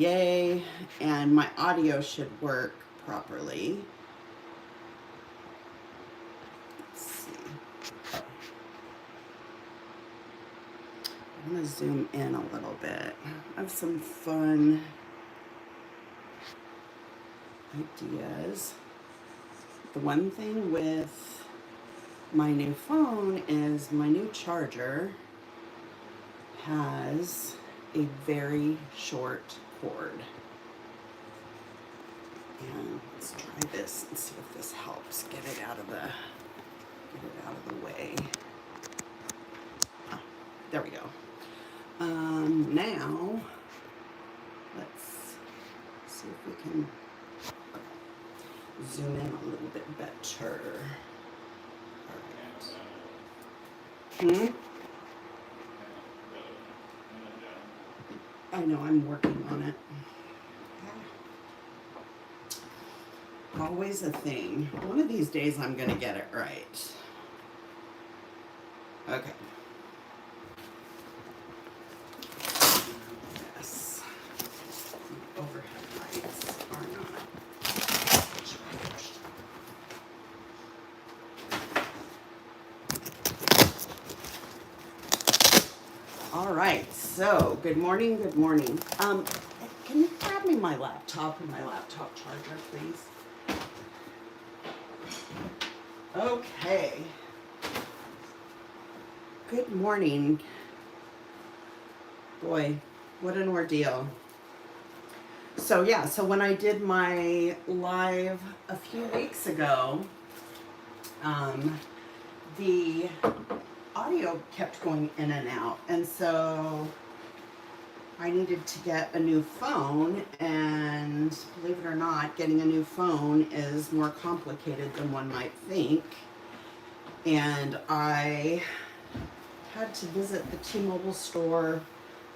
Yay, and my audio should work properly. Let's see. I'm going to zoom in a little bit. I have some fun ideas. The one thing with my new phone is my new charger has a very short cord. And let's try this and see if this helps get it out of the way. Ah, there we go. Now let's see if we can zoom in a little bit better. All right. I know, I'm working on it. Always a thing. One of these days I'm gonna get it right. Okay. Yes. Overhead lights are not charged. All right, so good morning, good morning. Can you grab me my laptop and my laptop charger, please? Okay. Good morning. Boy, what an ordeal. So yeah, so when I did my live a few weeks ago, the audio kept going in and out, and so I needed to get a new phone, and believe it or not, getting a new phone is more complicated than one might think. And I had to visit the T-Mobile store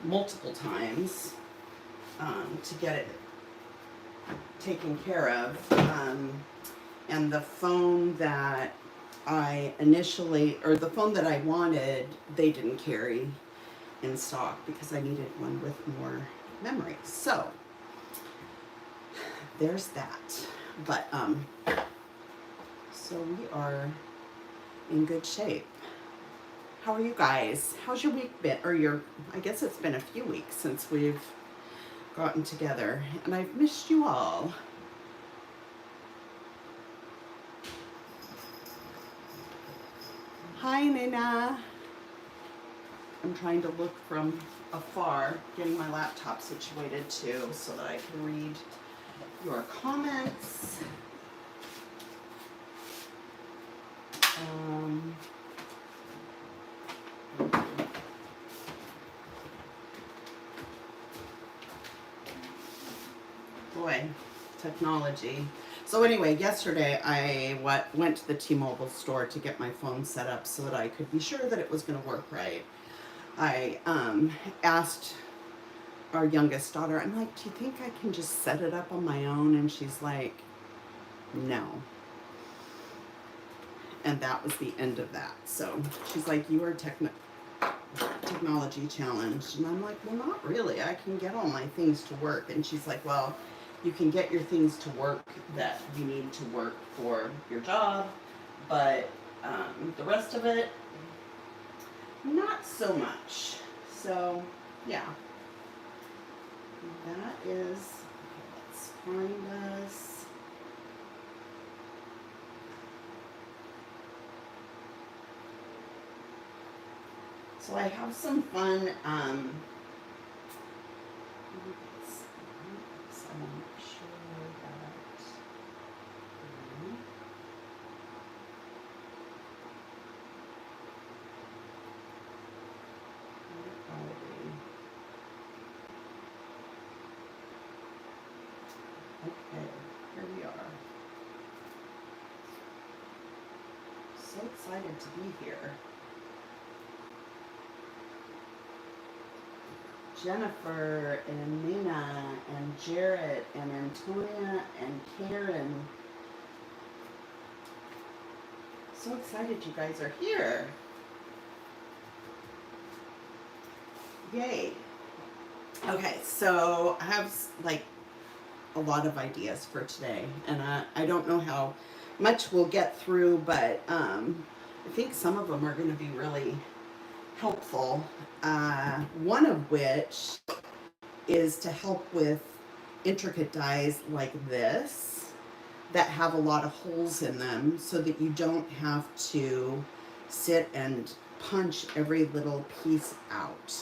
multiple times to get it taken care of. And the phone that the phone that I wanted, they didn't carry in stock because I needed one with more memory. So there's that. But so we are in good shape. How are you guys? How's your week been? I guess it's been a few weeks since we've gotten together, and I've missed you all. Hi, Nina. I'm trying to look from afar, getting my laptop situated too, so that I can read your comments. Boy, technology. So anyway, yesterday I went to the T-Mobile store to get my phone set up so that I could be sure that it was going to work right. I asked our youngest daughter, I'm like, do you think I can just set it up on my own? And she's like, no. And that was the end of that. So she's like, you are technology challenged. And I'm like, well, not really. I can get all my things to work. And she's like, well, you can get your things to work that you need to work for your job, but the rest of it, not so much. So, yeah. That is, let's find us. So I have some fun, okay, here we are. So excited to be here. Jennifer and Nina and Jarrett and Antonia and Karen. So excited you guys are here. Yay. Okay, so I have like a lot of ideas for today, and I don't know how much we'll get through, but I think some of them are going to be really helpful. One of which is to help with intricate dies like this that have a lot of holes in them so that you don't have to sit and punch every little piece out,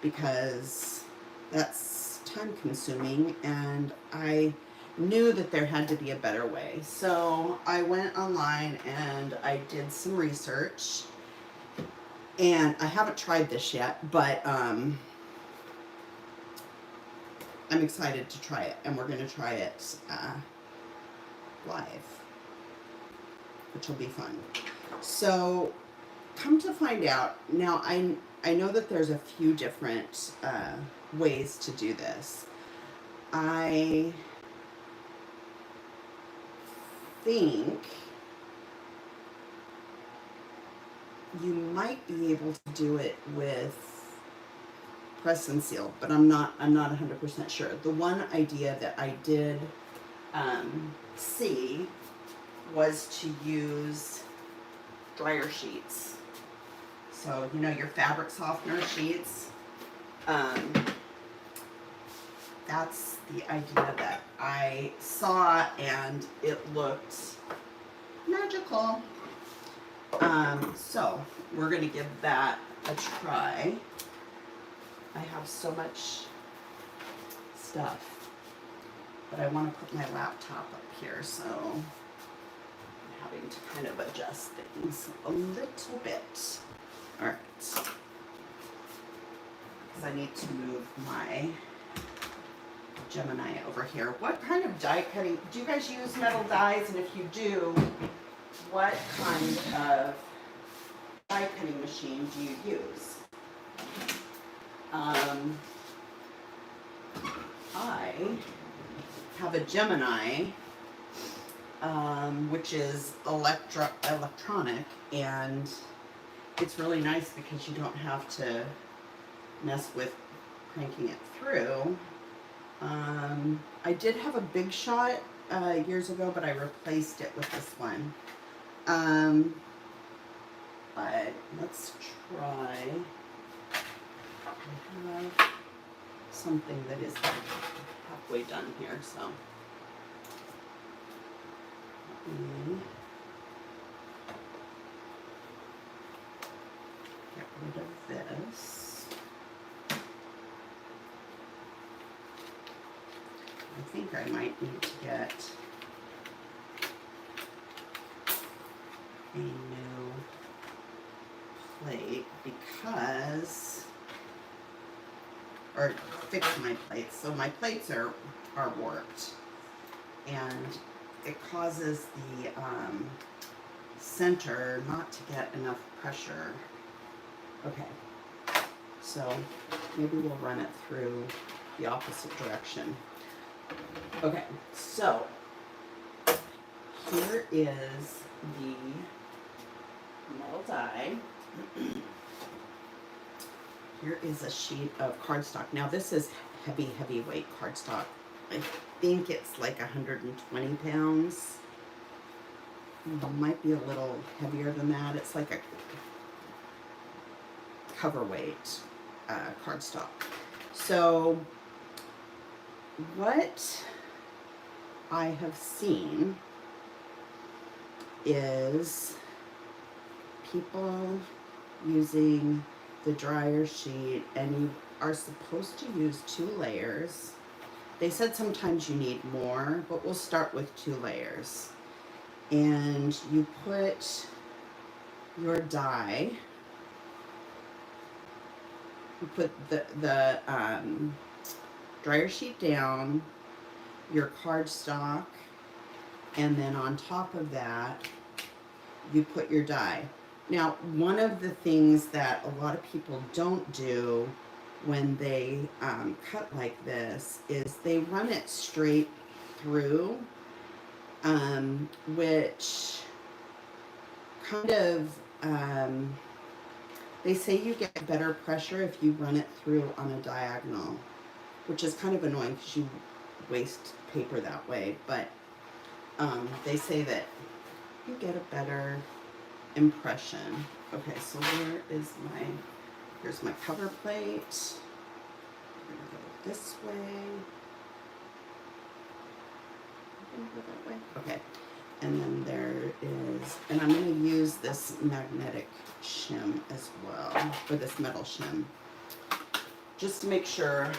because that's time consuming, and I knew that there had to be a better way. So I went online and I did some research, and I haven't tried this yet, but I'm excited to try it, and we're going to try it live, which will be fun. So, come to find out, now I know that there's a few different ways to do this. I think you might be able to do it with press and seal, but I'm not 100% sure. The one idea that I did see was to use dryer sheets. So, you know, your fabric softener sheets. That's the idea that I saw, and it looked magical. So we're gonna give that a try. I have so much stuff, but I want to put my laptop up here, so I'm having to kind of adjust things a little bit. All right, because I need to move my Gemini over here. What kind of die cutting, do you guys use metal dies? And if you do, what kind of die cutting machine do you use? I have a Gemini, which is electronic, and it's really nice because you don't have to mess with cranking it through. I did have a Big Shot years ago, but I replaced it with this one. But let's try. I have something that is halfway done here, so let me get rid of this. I think I might need to get a new plate because, or fix my plates. So my plates are warped, and it causes the center not to get enough pressure. Okay, so maybe we'll run it through the opposite direction. Okay, so here is the metal die. Here is a sheet of cardstock. Now this is heavyweight cardstock. I think it's like 120 pounds. It might be a little heavier than that. It's like a cover weight cardstock. So what I have seen is people using the dryer sheet, and you are supposed to use 2 layers. They said sometimes you need more, but we'll start with 2 layers. And you put your die, you put the dryer sheet down, your cardstock, and then on top of that, you put your die. Now, one of the things that a lot of people don't do when they cut like this is they run it straight through, which kind of They say you get better pressure if you run it through on a diagonal, which is kind of annoying because you waste paper that way, but they say that you get a better impression. Okay, so here's my cover plate. We're gonna go this way. We're gonna go that way. Okay, and then there is, and I'm gonna use this magnetic shim as well, or this metal shim, just to make sure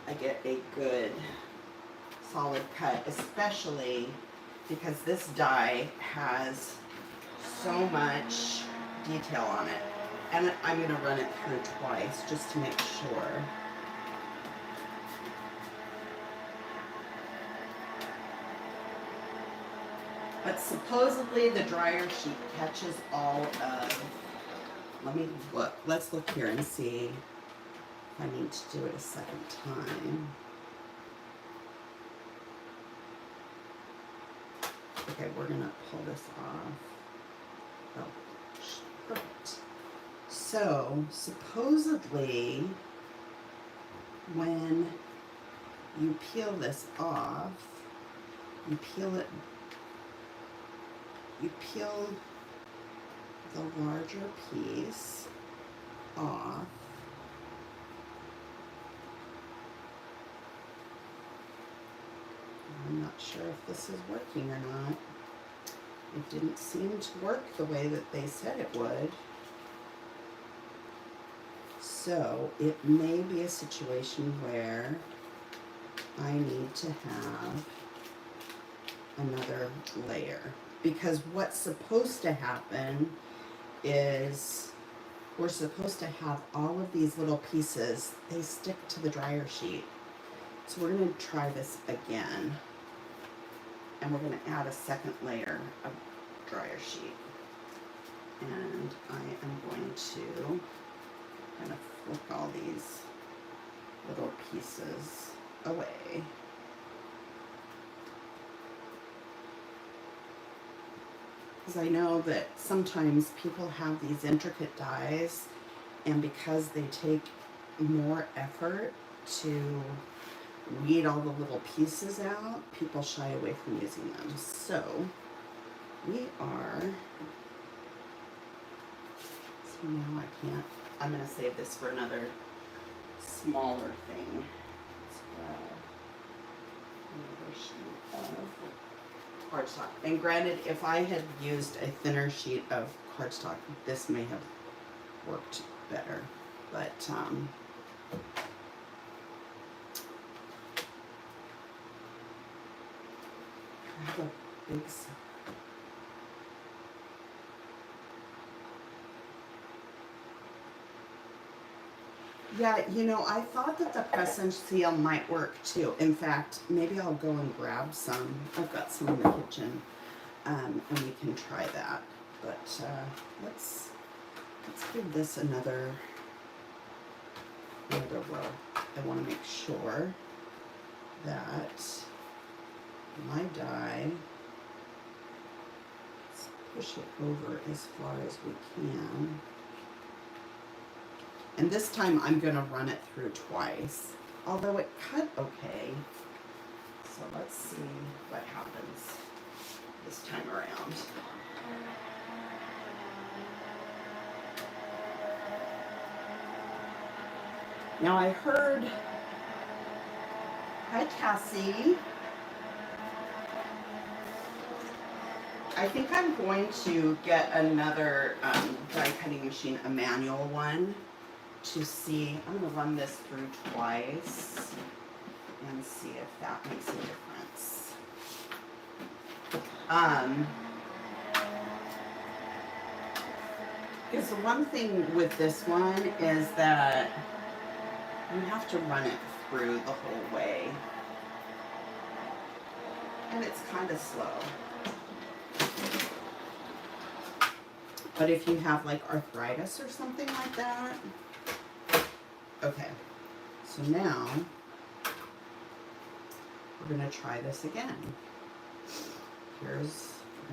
I get a good solid cut, especially because this die has so much detail on it. And I'm going to run it through twice just to make sure. But supposedly the dryer sheet catches all of, let me look, let's look here and see if I need to do it a second time. Okay, we're gonna pull this off. Oh, perfect. So, supposedly, when you peel this off, you peel the larger piece off. I'm not sure if this is working or not. It didn't seem to work the way that they said it would. So it may be a situation where I need to have another layer. Because what's supposed to happen is we're supposed to have all of these little pieces, they stick to the dryer sheet. So we're going to try this again. And we're going to add a second layer of dryer sheet. And I am going to kind of flick all these little pieces away. Because I know that sometimes people have these intricate dies, and because they take more effort to weed all the little pieces out, people shy away from using them. So we are, so now I can't, I'm going to save this for another smaller thing as well. Another sheet of cardstock. And granted, if I had used a thinner sheet of cardstock, this may have worked better. But I have a big size. Yeah, you know, I thought that the press and seal might work too. In fact, maybe I'll go and grab some. I've got some in the kitchen, and we can try that. But let's give this another row. I want to make sure that my die, let's push it over as far as we can. And this time I'm going to run it through twice, although it cut okay. So let's see what happens this time around. Now I heard, hi Cassie. I think I'm going to get another die cutting machine, a manual one, to see. I'm going to run this through twice and see if that makes a difference. Because the one thing with this one is that you have to run it through the whole way. And it's kind of slow. But if you have like arthritis or something like that. Okay, so now we're going to try this again. I'm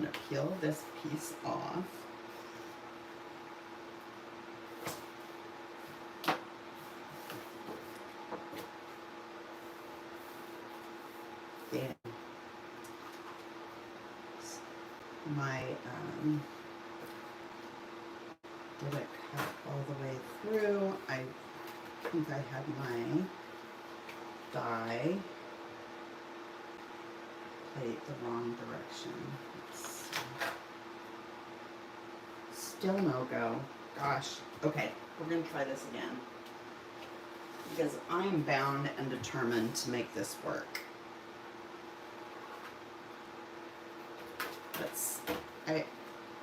going to peel this piece off. Damn. My, did it cut all the way through? I think I had my die plate the wrong direction. Let's see. Still no go. Gosh. Okay, we're gonna try this again. Because I am bound and determined to make this work.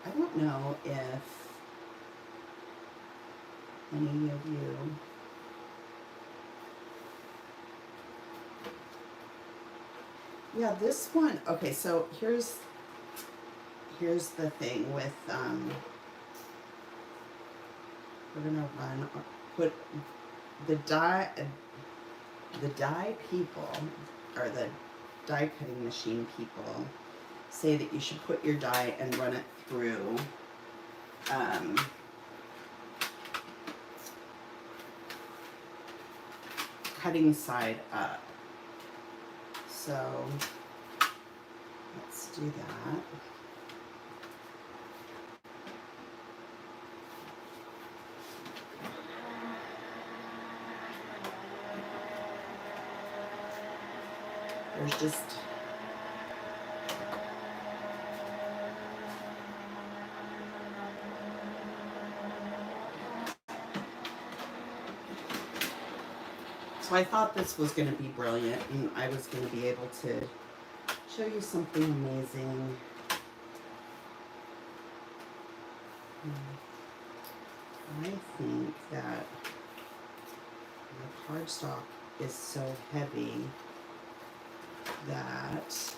I don't know if any of you this one, okay, so here's the thing with we're gonna put the die people, or the die cutting machine people, say that you should put your die and run it through cutting side up. So let's do that. There's just so I thought this was going to be brilliant, and I was going to be able to show you something amazing. I think that my cardstock is so heavy that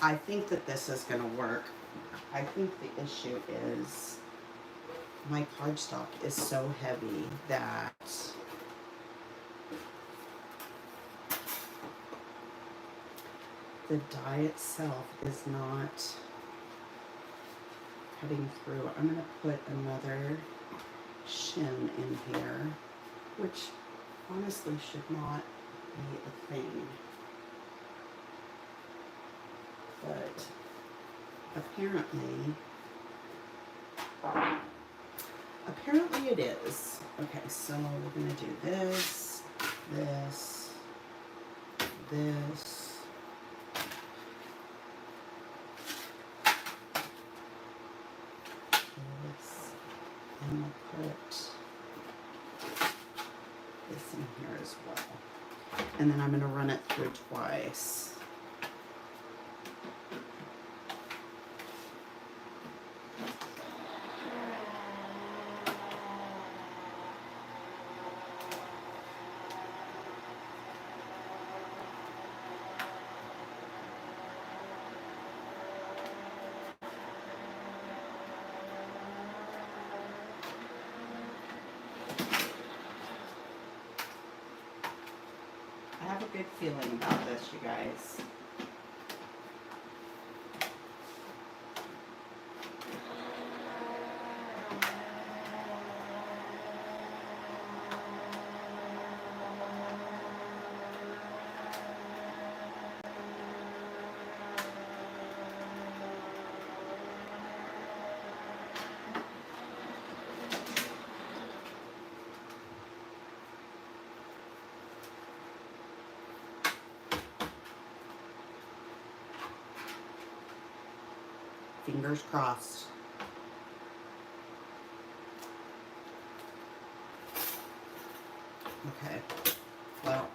I think that this is going to work. I think the issue is my cardstock is so heavy that the die itself is not cutting through. I'm going to put another shim in here, which honestly should not be a thing. But apparently it is. Okay, so we're going to do this, this, this. And we'll put this in here as well. And then I'm going to run it through twice. I have a good feeling about this, you guys. Fingers crossed. Okay, well,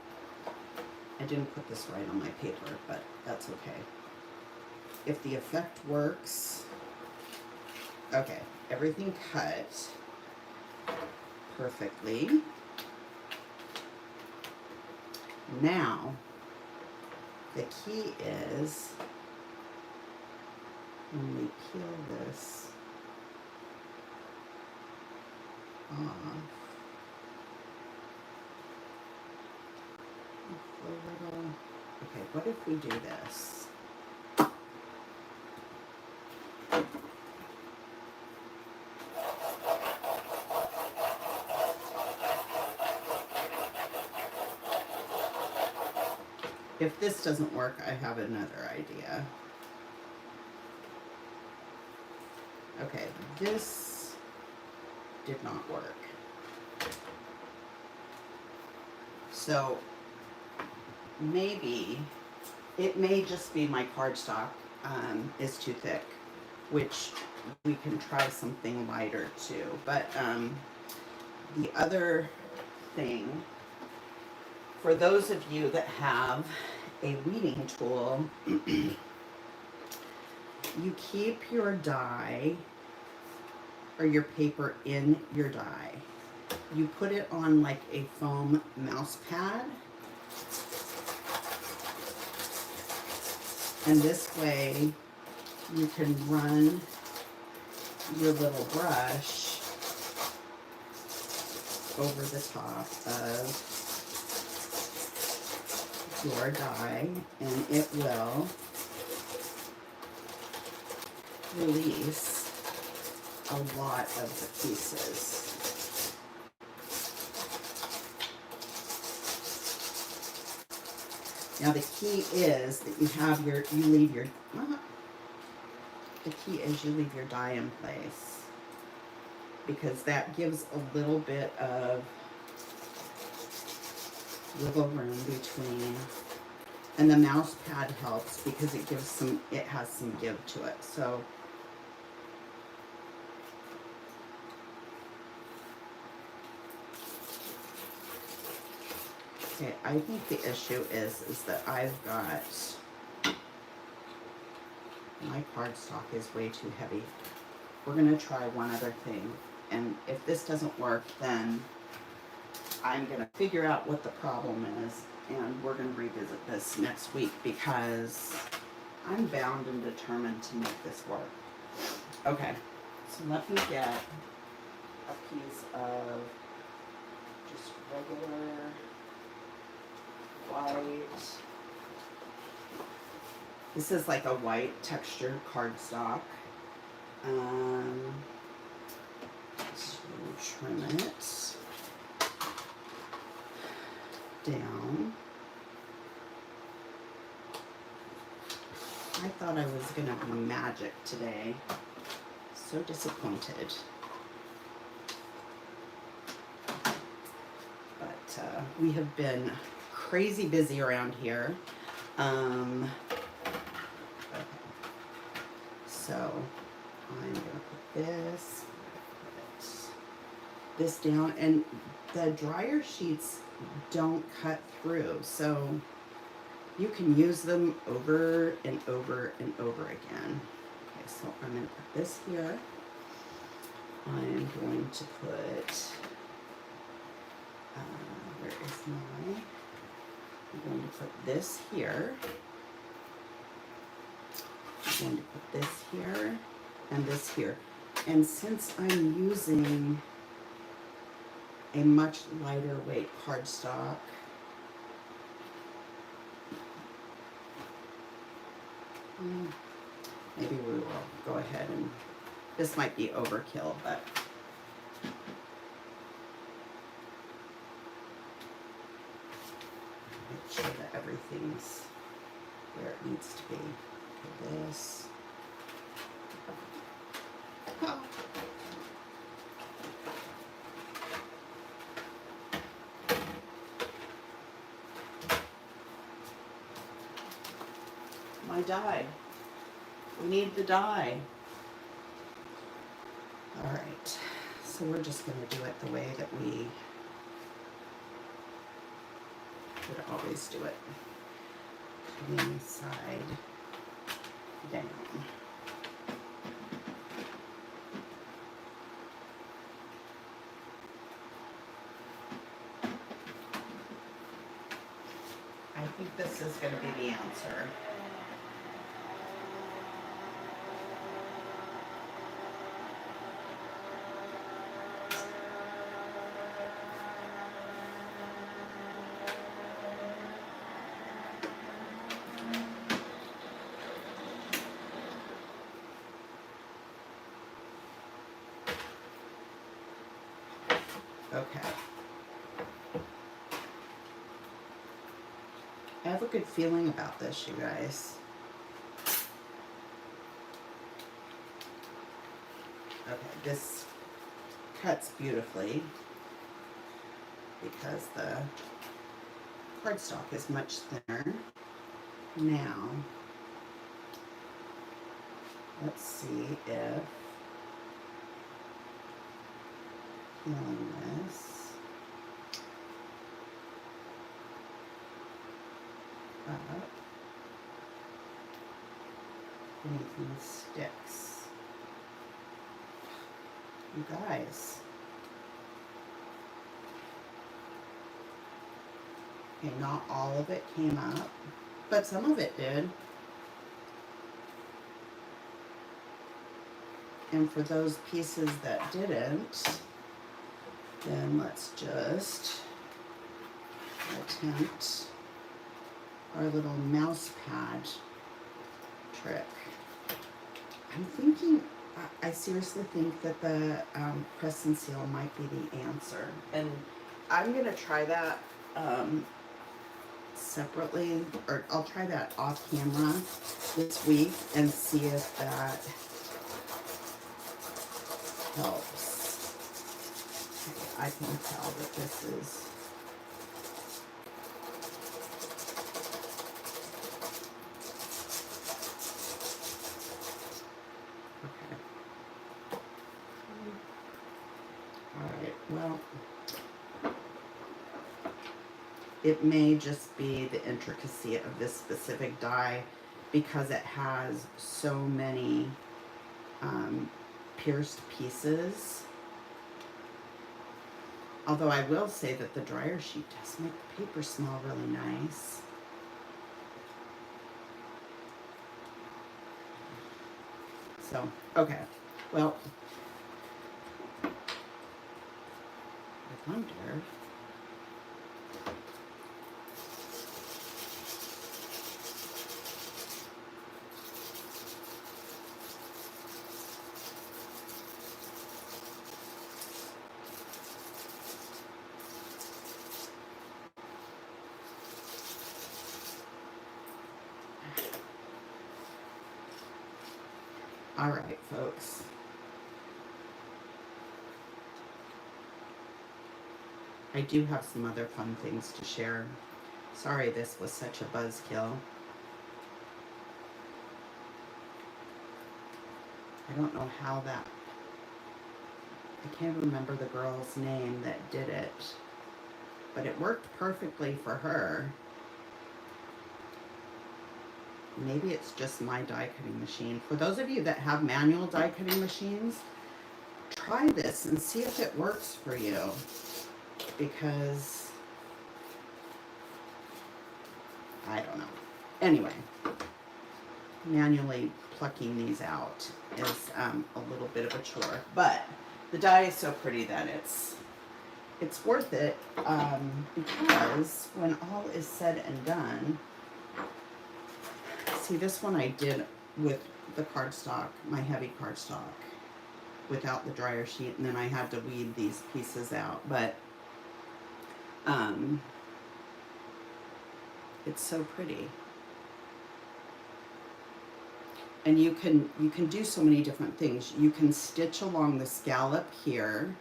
I didn't put this right on my paper, but that's okay. If the effect works, okay, everything cut perfectly. Now, the key is when we peel this off, okay, what if we do this? If this doesn't work, I have another idea. Okay, this did not work. So maybe, it may just be my cardstock is too thick, which we can try something lighter too. But the other thing, for those of you that have a weeding tool, you keep your die or your paper in your die. You put it on like a foam mouse pad, and this way you can run your little brush over the top of your die, and it will release a lot of the pieces. Now the key is that you leave your die in place, because that gives a little bit of wiggle room between, and the mouse pad helps because it has some give to it. So okay, I think the issue is that I've got, my cardstock is way too heavy. We're gonna try one other thing, and if this doesn't work, then I'm gonna figure out what the problem is, and we're gonna revisit this next week, because I'm bound and determined to make this work. Okay, so let me get a piece of just regular white. This is like a white textured cardstock. So trim it down. I thought I was gonna be magic today. So disappointed. But we have been crazy busy around here. Okay. So I'm gonna put this down, and the dryer sheets don't cut through, so you can use them over and over and over again. Okay, so I'm gonna put this here. I'm going to put, where is my, I'm going to put this here. I'm going to put this here and this here. And since I'm using a much lighter weight cardstock, maybe we will go ahead and, this might be overkill, but make sure that everything's where it needs to be. Okay, this. Oh. My die. We need the die. All right, so we're just going to do it the way that we would always do it. Clean side down. I think this is going to be the answer. Okay. I have a good feeling about this, you guys. Okay, this cuts beautifully because the cardstock is much thinner. Now, let's see if peeling this up, anything sticks. You guys. Okay, not all of it came up, but some of it did. And for those pieces that didn't, then let's just attempt our little mouse pad trick. I'm thinking, I seriously think that the press and seal might be the answer. And I'm going to try that separately, or I'll try that off camera this week and see if that helps. Okay, I can tell that this is okay. Alright, well, it may just be the intricacy of this specific die because it has so many pierced pieces. Although I will say that the dryer sheet does make the paper smell really nice. So, okay. Well, I wonder. All right, folks. I do have some other fun things to share. Sorry this was such a buzzkill. I don't know how that... I can't remember the girl's name that did it, but it worked perfectly for her. Maybe it's just my die cutting machine. For those of you that have manual die cutting machines, try this and see if it works for you, because I don't know. Anyway, manually plucking these out is a little bit of a chore, but the die is so pretty that it's worth it, because when all is said and done, see, this one I did with the cardstock, my heavy cardstock, without the dryer sheet, and then I had to weed these pieces out, but it's so pretty. And you can do so many different things. You can stitch along the scallop here.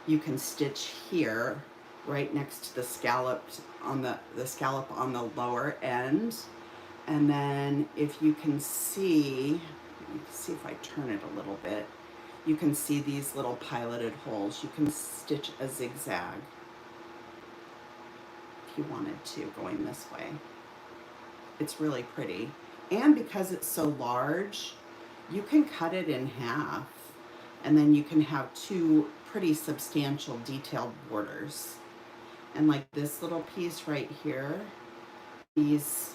You can stitch here, right next to the scallop on the scallop on the lower end. And then if you can see, let me see if I turn it a little bit, you can see these little piloted holes. You can stitch a zigzag if you wanted to, going this way. It's really pretty. And because it's so large, you can cut it in half, and then you can have two pretty substantial detailed borders. And like this little piece right here, these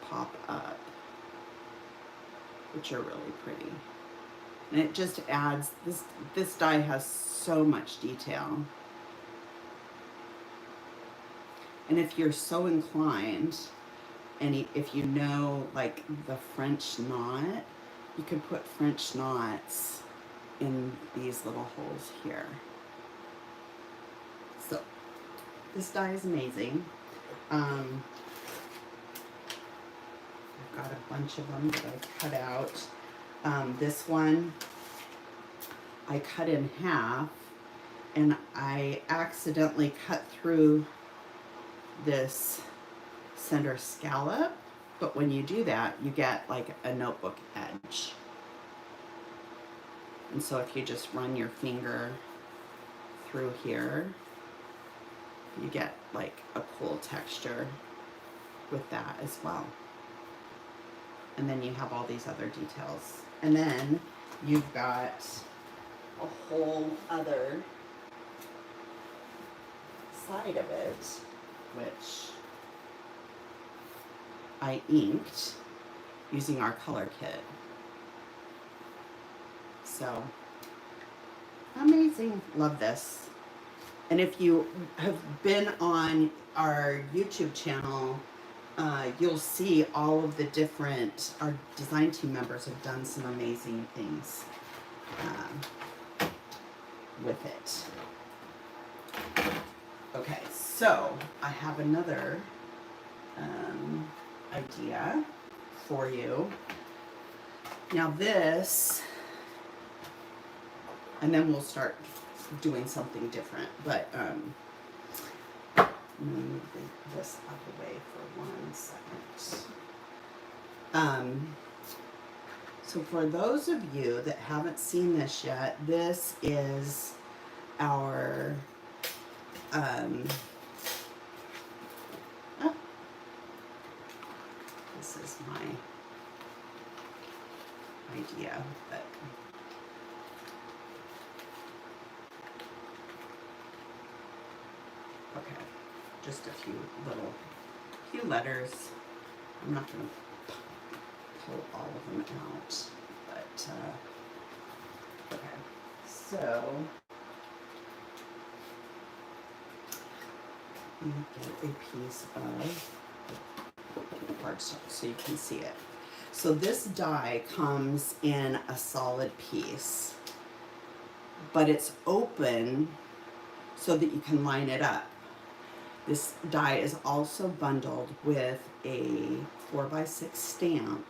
pop up, which are really pretty. And it just adds, this die has so much detail. And if you're so inclined, and if you know like the French knot, you can put French knots in these little holes here. So this die is amazing. got a bunch of them that I've cut out. This one I cut in half, and I accidentally cut through this center scallop, but when you do that, you get like a notebook edge. And so if you just run your finger through here, you get like a cool texture with that as well. And then you have all these other details. And then you've got a whole other side of it, which I inked using our color kit. So amazing. Love this. And if you have been on our YouTube channel, you'll see all of the different, our design team members have done some amazing things with it. Okay, so I have another idea for you. Now this, and then we'll start doing something different, but let me move this out of the way for 1 second. So for those of you that haven't seen this yet, this is our this is my idea, but okay, just a few letters. I'm not going to pull all of them out, but okay, so you get a piece of cardstock so you can see it. So this die comes in a solid piece, but it's open so that you can line it up. This die is also bundled with a 4x6 stamp,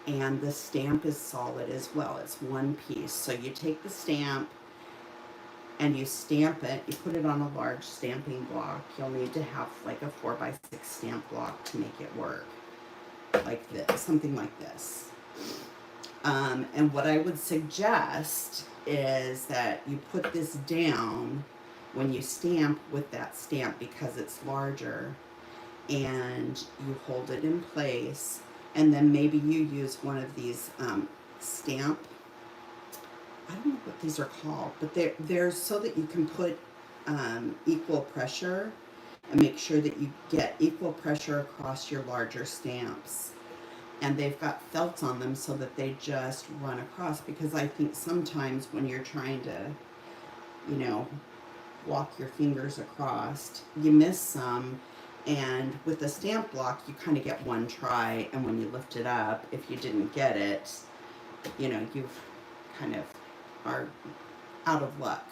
and the stamp is solid as well. It's one piece. So you take the stamp and you stamp it, you put it on a large stamping block. You'll need to have like a 4x6 stamp block to make it work. Like this, something like this. And what I would suggest is that you put this down when you stamp with that stamp, because it's larger, and you hold it in place, and then maybe you use one of these stamp, I don't know what these are called, but they're so that you can put equal pressure and make sure that you get equal pressure across your larger stamps. And they've got felts on them so that they just run across, because I think sometimes when you're trying to, you know, walk your fingers across, you miss some, and with the stamp block you kind of get one try, and when you lift it up, if you didn't get it, you know, you've kind of are out of luck.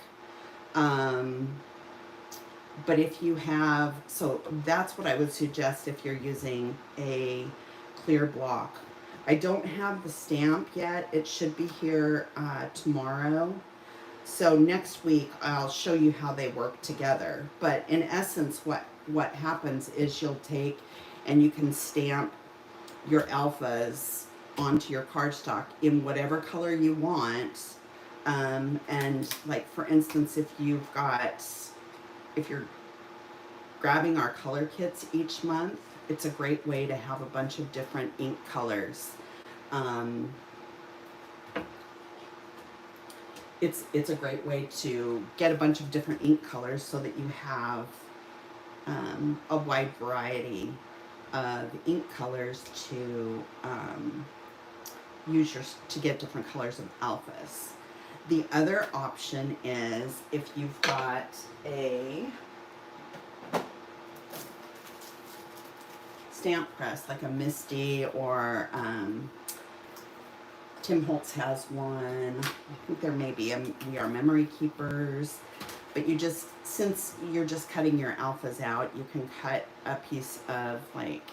But if you have, so that's what I would suggest if you're using a clear block. I don't have the stamp yet. It should be here tomorrow. So next week I'll show you how they work together. But in essence, what happens is you'll take and you can stamp your alphas onto your cardstock in whatever color you want. And like for instance, if you're grabbing our color kits each month, it's a great way to have a bunch of different ink colors. It's a great way to get a bunch of different ink colors so that you have a wide variety of ink colors to use to get different colors of alphas. The other option is if you've got a stamp press like a Misty, or Tim Holtz has one. I think there may be We Are Memory Keepers. But you just, since you're just cutting your alphas out, you can cut a piece of like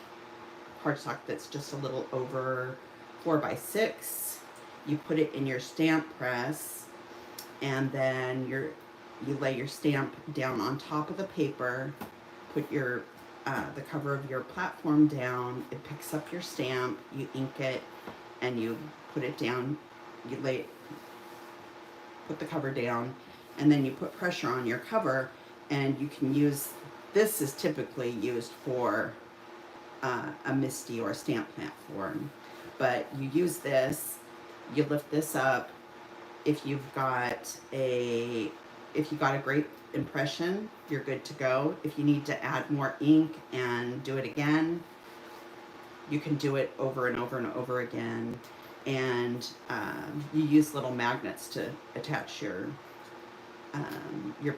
cardstock that's just a little over 4x6. You put it in your stamp press, and then you lay your stamp down on top of the paper, put your the cover of your platform down, it picks up your stamp, you ink it, and you put it down, you put the cover down, and then you put pressure on your cover, and you can use, this is typically used for a MISTI or a stamp platform, but you use this, you lift this up. If you've got a great impression, you're good to go. If you need to add more ink and do it again, you can do it over and over and over again. And you use little magnets to attach your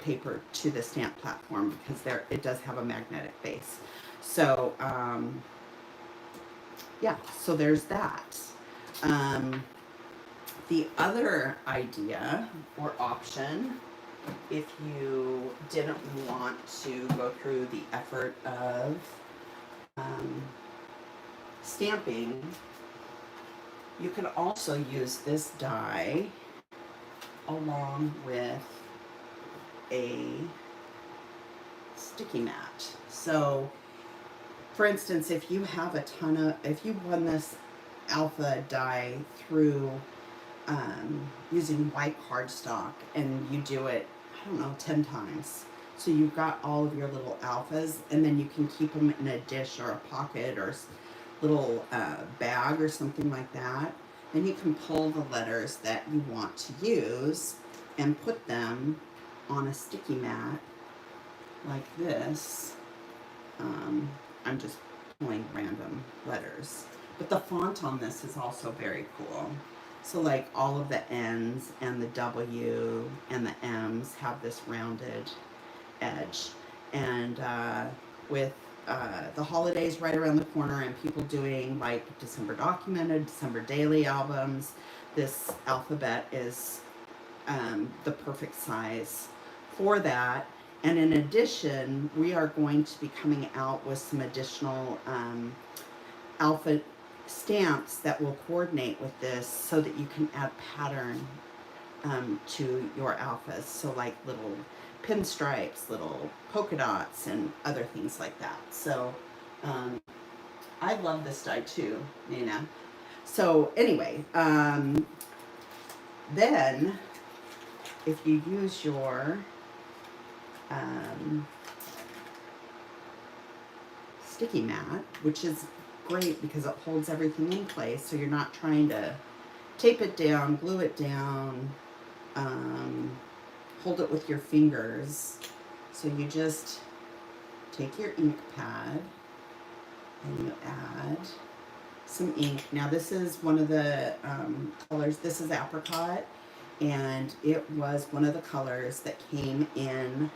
paper to the stamp platform, because it does have a magnetic base. So yeah, so there's that. The other idea or option, if you didn't want to go through the effort of stamping, you can also use this die along with a sticky mat. So for instance, if you have if you run this alpha die through using white cardstock, and you do it, I don't know, 10 times. So you've got all of your little alphas, and then you can keep them in a dish or a pocket or little bag or something like that. Then you can pull the letters that you want to use and put them on a sticky mat like this. I'm just pulling random letters. But the font on this is also very cool. So like all of the N's and the W and the M's have this rounded edge. And with the holidays right around the corner and people doing like December documented, December daily albums, this alphabet is the perfect size for that. And in addition, we are going to be coming out with some additional alpha stamps that will coordinate with this, so that you can add pattern to your alphas. So like little pinstripes, little polka dots, and other things like that. So I love this die too, Nina. So anyway, then if you use your sticky mat, which is great because it holds everything in place, so you're not trying to tape it down, glue it down, hold it with your fingers. So you just take your ink pad and you add some ink. Now this is one of the colors, this is apricot, and it was one of the colors that came in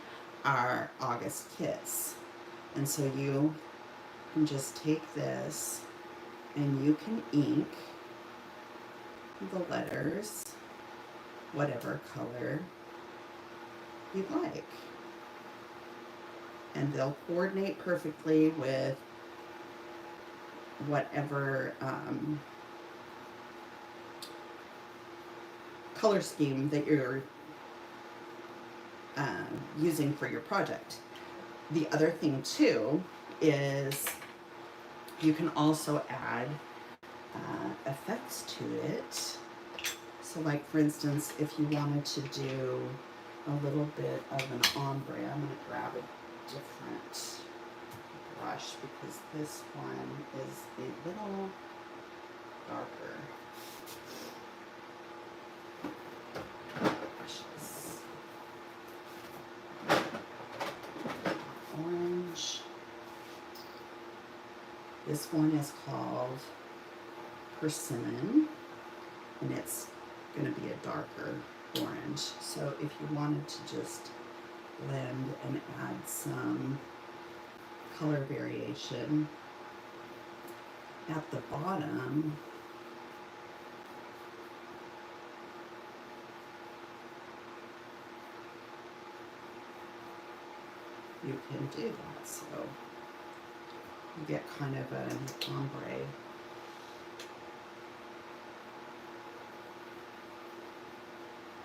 our August kits. And so you can just take this and you can ink the letters whatever color you'd like. And they'll coordinate perfectly with whatever color scheme that you're using for your project. The other thing too is you can also add effects to it. So like for instance, if you wanted to do a little bit of an ombre, I'm going to grab a different brush because this one is a little darker. Orange. This one is called Persimmon, and it's going to be a darker orange. So if you wanted to just blend and add some color variation at the bottom, you can do that. So You get kind of an ombre.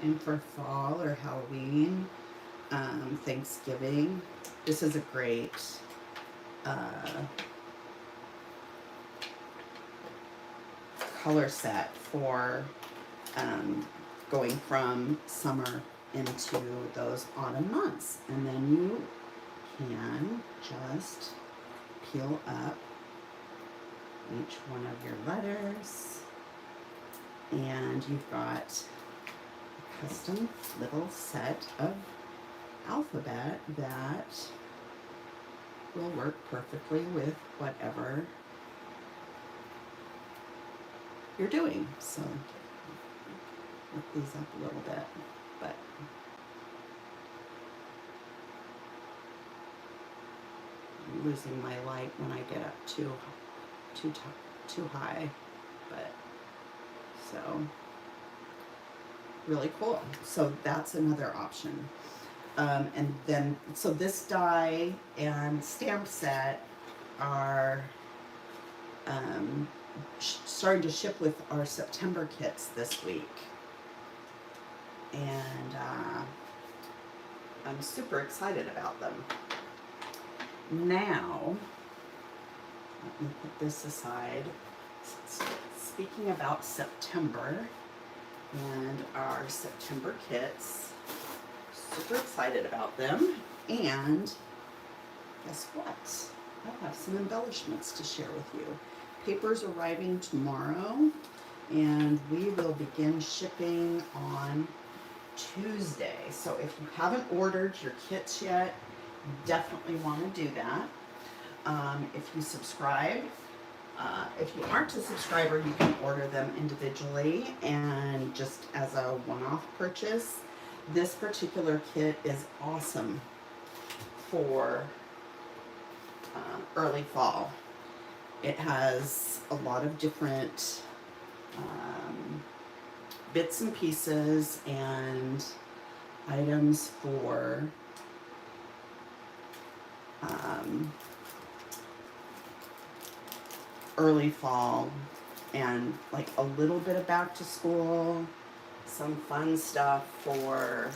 And for fall or Halloween, Thanksgiving, this is a great color set for going from summer into those autumn months. And then you can just peel up each one of your letters, and you've got a custom little set of alphabet that will work perfectly with whatever you're doing. So lift these up a little bit, but I'm losing my light when I get up too high, but so really cool. So that's another option. And then, so this die and stamp set are starting to ship with our September kits this week. And I'm super excited about them. Now, let me put this aside. Speaking about September and our September kits, super excited about them. And guess what? I have some embellishments to share with you. Paper's arriving tomorrow, and we will begin shipping on Tuesday. So if you haven't ordered your kits yet, you definitely want to do that. If you subscribe, if you aren't a subscriber, you can order them individually and just as a one-off purchase. This particular kit is awesome for early fall. It has a lot of different bits and pieces and items for early fall, and like a little bit of back to school, some fun stuff for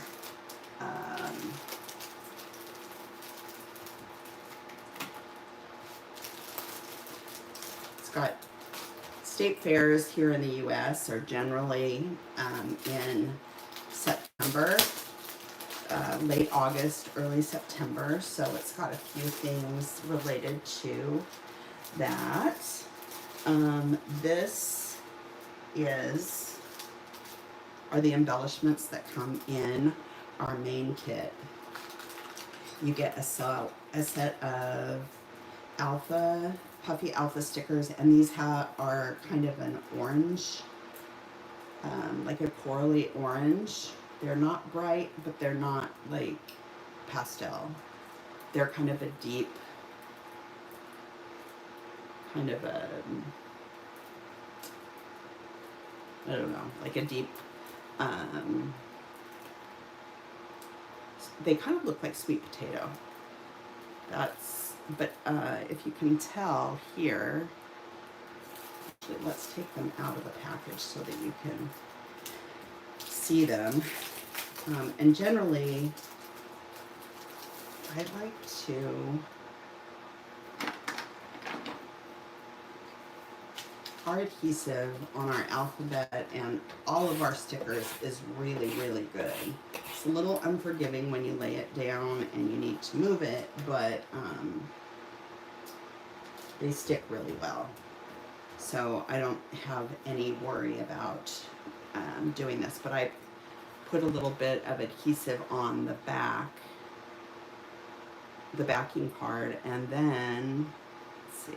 it's got state fairs here in the US are generally in September, late August, early September, so it's got a few things related to that. This are the embellishments that come in our main kit. You get a set of puffy alpha stickers, and these are kind of an orange, like a corally orange. They're not bright, but they're not like pastel. They're kind of a deep, kind of a, I don't know, like a deep, they kind of look like sweet potato. But if you can tell here, actually let's take them out of the package so that you can see them. And generally, I like to, our adhesive on our alphabet and all of our stickers is really, really good. It's a little unforgiving when you lay it down and you need to move it, but they stick really well. So I don't have any worry about doing this, but I put a little bit of adhesive on the back, the backing card, and then, let's see,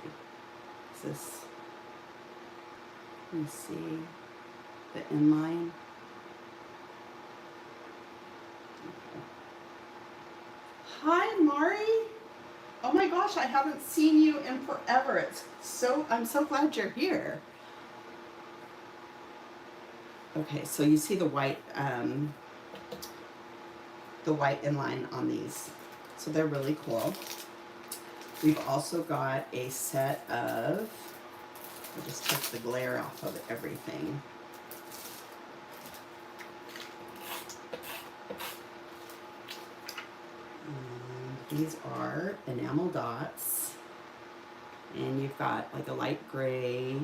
is this, let me see, the inline. Okay. Hi, Mari. Oh my gosh, I haven't seen you in forever. I'm so glad you're here. Okay, so you see the white inline on these. So they're really cool. We've also got a set of, I'll just take the glare off of everything. And these are enamel dots. And you've got like a light gray,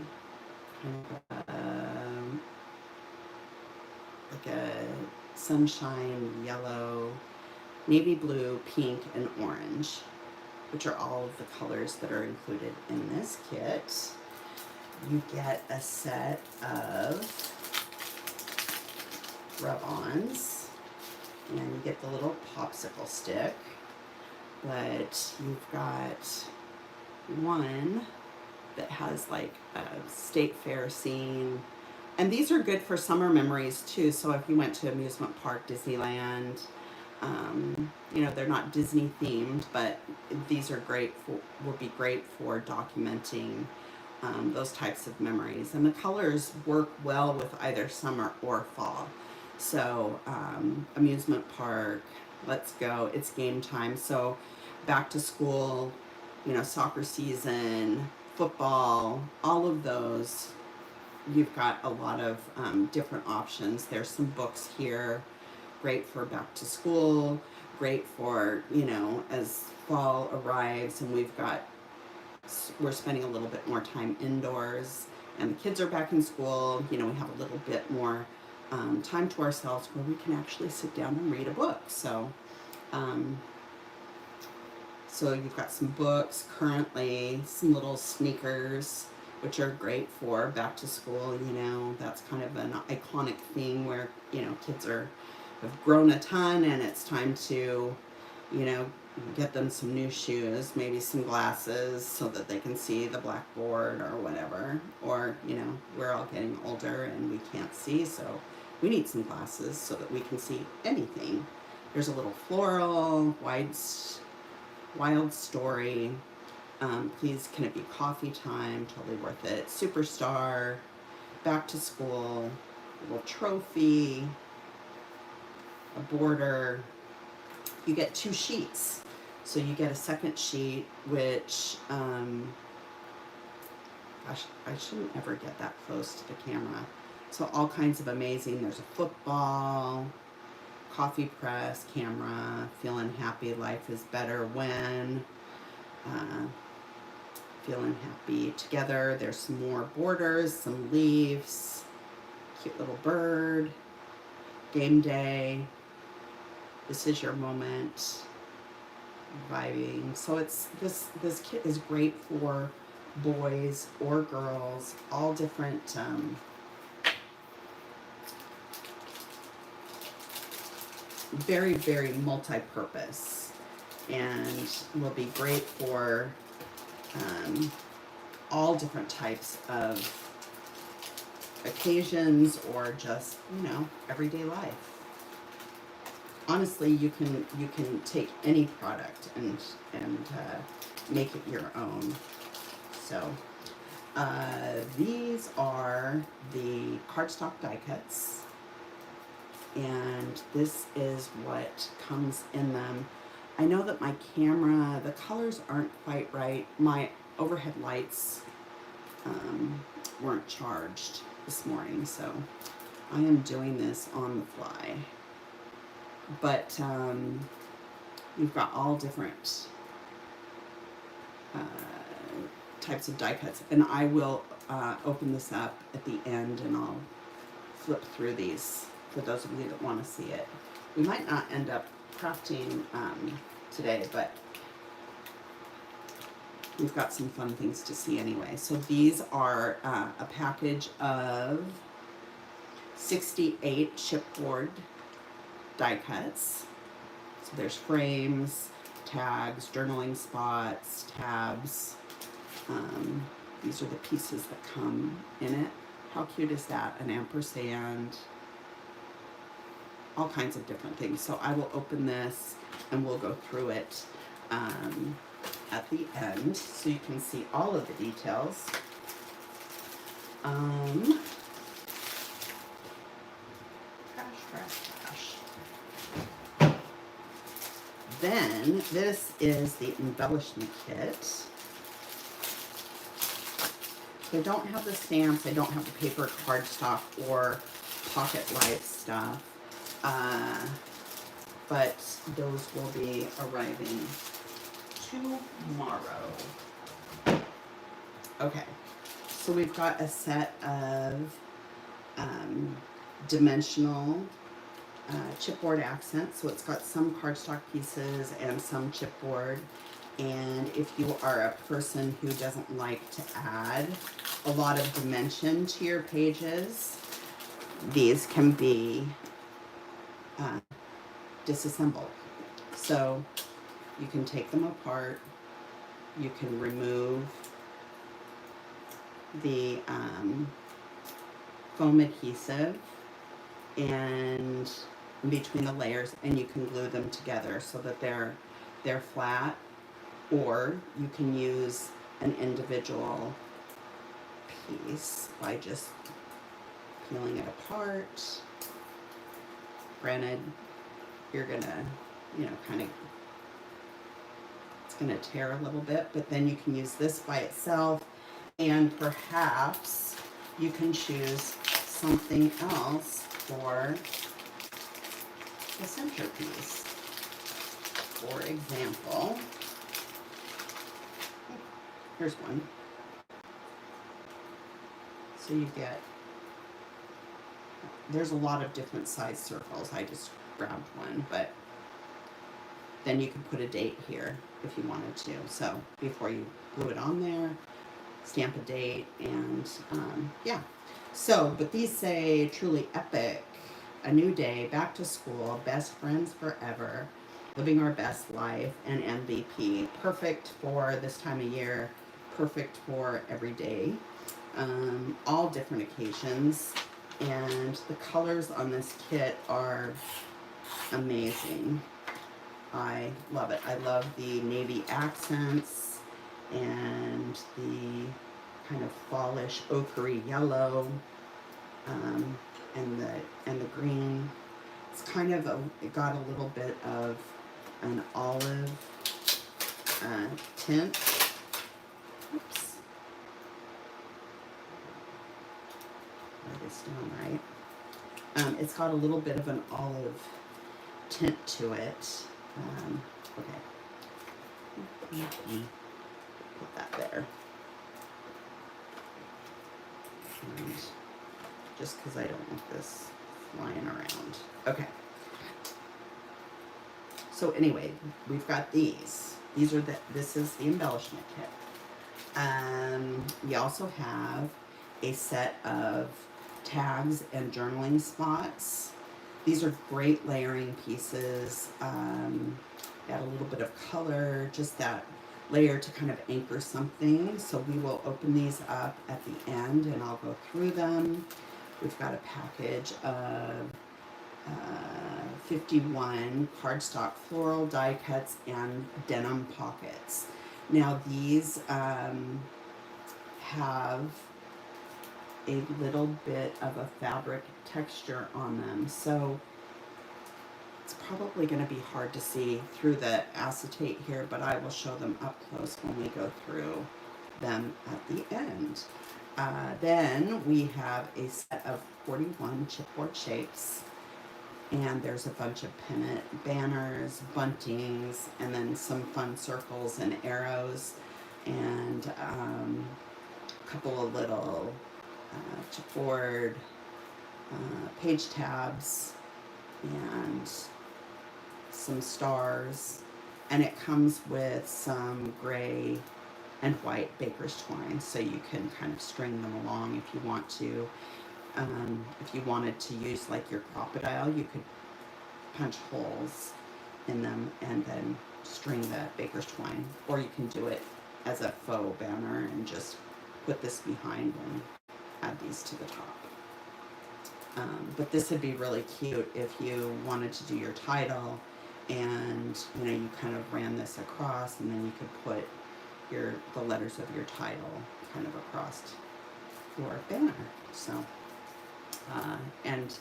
like a sunshine yellow, navy blue, pink, and orange, which are all of the colors that are included in this kit. You get a set of rub-ons, and you get the little popsicle stick, but you've got one that has like a state fair scene. And these are good for summer memories too. So if you went to amusement park, Disneyland, you know, they're not Disney themed, but these are great for, will be great for documenting those types of memories. And the colors work well with either summer or fall. So amusement park, let's go, it's game time. So back to school, you know, soccer season, football, all of those, you've got a lot of different options. There's some books here, great for back to school, great for, you know, as fall arrives and we're spending a little bit more time indoors and the kids are back in school, you know, we have a little bit more time to ourselves where we can actually sit down and read a book. So, so you've got some books currently, some little sneakers, which are great for back to school. You know, that's kind of an iconic thing where, you know, kids have grown a ton and it's time to, you know, get them some new shoes, maybe some glasses so that they can see the blackboard or whatever. Or, you know, we're all getting older and we can't see, so we need some glasses so that we can see anything. There's a little floral, wild story. Please, can it be coffee time? Totally worth it. Superstar, back to school, a little trophy, a border. You get 2 sheets. So you get a second sheet, which, gosh, I shouldn't ever get that close to the camera. So all kinds of amazing, there's a football, coffee press, camera, feeling happy, life is better when, feeling happy together. There's some more borders, some leaves, cute little bird, game day, this is your moment, vibing. So it's this kit is great for boys or girls, all different very, very multi-purpose, and will be great for all different types of occasions or just, you know, everyday life. Honestly, you can take any product and make it your own. So these are the cardstock die cuts, and this is what comes in them. I know that my camera, the colors aren't quite right. My overhead lights weren't charged this morning, so I am doing this on the fly. But you've got all different types of die cuts, and I will open this up at the end and I'll flip through these for those of you that want to see it. We might not end up crafting today, but we've got some fun things to see anyway. So these are a package of 68 chipboard die cuts. So there's frames, tags, journaling spots, tabs. These are the pieces that come in it. How cute is that? An ampersand. All kinds of different things. So I will open this and we'll go through it at the end so you can see all of the details. Then this is the embellishment kit. They don't have the stamps, they don't have the paper cardstock or pocket light stuff, but those will be arriving tomorrow. Okay, so we've got a set of dimensional chipboard accents. So it's got some cardstock pieces and some chipboard. And if you are a person who doesn't like to add a lot of dimension to your pages, these can be disassembled. So you can take them apart. You can remove the foam adhesive and in between the layers, and you can glue them together so that they're flat, or you can use an individual piece by just peeling it apart. Granted, you're gonna, kind of, it's gonna tear a little bit, but then you can use this by itself, and perhaps you can choose something else for the centerpiece. For example, here's one. So you get, there's a lot of different size circles. I just grabbed one, but then you can put a date here if you wanted to. So before you glue it on there, stamp a date, and yeah. So, but these say truly epic, a new day, back to school, best friends forever, living our best life, and MVP. Perfect for this time of year, perfect for every day, all different occasions. And the colors on this kit are amazing. I love it. I love the navy accents and the kind of fallish ochre yellow, and the green. It's kind of it got a little bit of an olive tint. Oops. Write this down right. It's got a little bit of an olive tint to it. Okay. Put that there. And just because I don't want this flying around. Okay. So anyway, we've got these. This is the embellishment kit. We also have a set of tags and journaling spots. These are great layering pieces. Add a little bit of color, just that layer to kind of anchor something. So we will open these up at the end and I'll go through them. We've got a package of 51 cardstock floral die cuts and denim pockets. Now these have a little bit of a fabric texture on them, so it's probably going to be hard to see through the acetate here, but I will show them up close when we go through them at the end. Then we have a set of 41 chipboard shapes, and there's a bunch of pennant banners, buntings, and then some fun circles and arrows, and a couple of little chipboard page tabs, and some stars, and it comes with some gray and white baker's twine, so you can kind of string them along if you want to. If you wanted to use like your crocodile, you could punch holes in them and then string the baker's twine, or you can do it as a faux banner and just put this behind and add these to the top. But this would be really cute if you wanted to do your title, and you kind of ran this across, and then you could put the letters of your title kind of across your banner. So and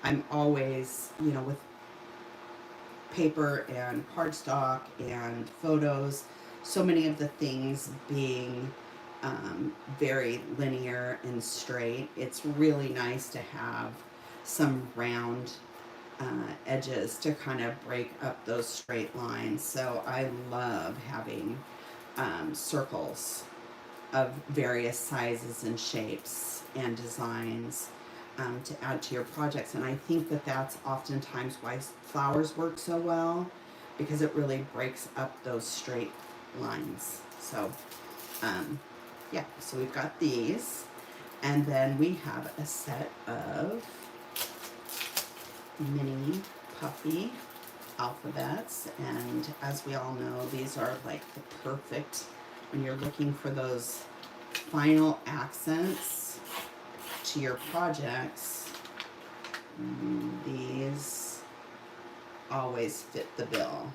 I'm always, with paper and cardstock and photos. So many of the things being very linear and straight. It's really nice to have some round edges to kind of break up those straight lines. So I love having circles of various sizes and shapes and designs to add to your projects. And I think that that's oftentimes why flowers work so well, because it really breaks up those straight lines. So yeah, so we've got these, and then we have a set of mini puffy alphabets, and as we all know, these are like the perfect when you're looking for those final accents to your projects. These always fit the bill.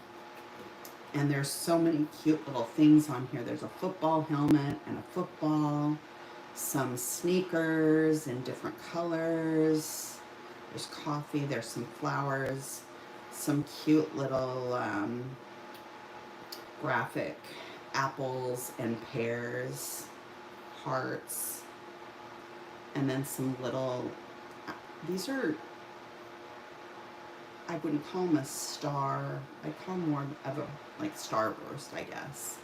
And there's so many cute little things on here. There's a football helmet and a football, some sneakers in different colors. There's coffee, there's some flowers, some cute little graphic apples and pears, hearts, and then some little, these are, I wouldn't call them a star, I'd call them more of a like starburst, I guess.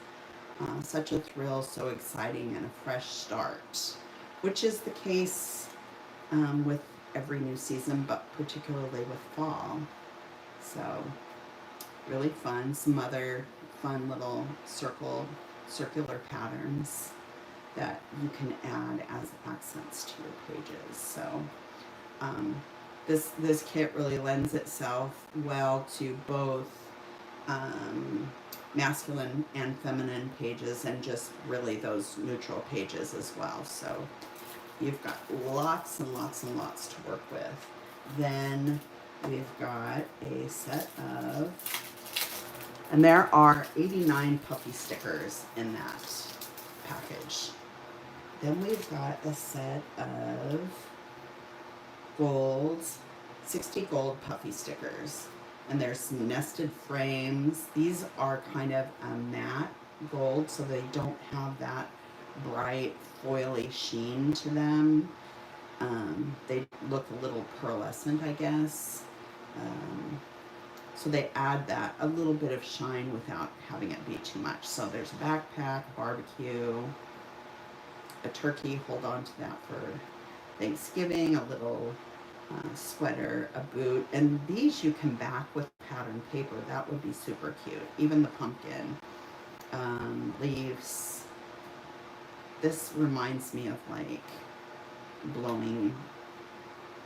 Such a thrill, so exciting, and a fresh start, which is the case with every new season, but particularly with fall. So really fun. Some other fun little circular patterns that you can add as accents to your pages. So this kit really lends itself well to both masculine and feminine pages, and just really those neutral pages as well. So you've got lots and lots and lots to work with. Then we've got a set of, and there are 89 puffy stickers in that package. Then we've got a set of gold, 60 gold puffy stickers. And there's some nested frames. These are kind of a matte gold, so they don't have that bright foily sheen to them. They look a little pearlescent, I guess. So they add that, a little bit of shine without having it be too much. So there's a backpack, barbecue, a turkey, hold on to that for Thanksgiving, a little sweater, a boot, and these you can back with pattern paper. That would be super cute. Even the pumpkin leaves. This reminds me of like blowing,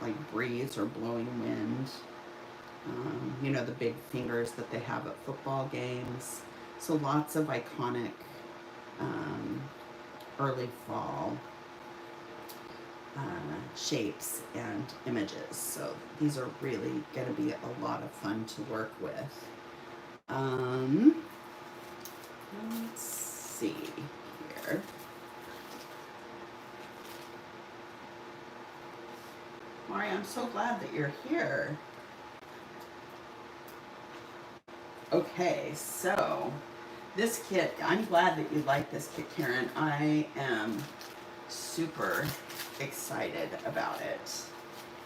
like breeze or blowing wind. You know, the big fingers that they have at football games. So lots of iconic early fall shapes and images. So these are really going to be a lot of fun to work with. Let's see here. Mari, I'm so glad that you're here. Okay, so this kit, I'm glad that you like this kit, Karen. I am super excited about it.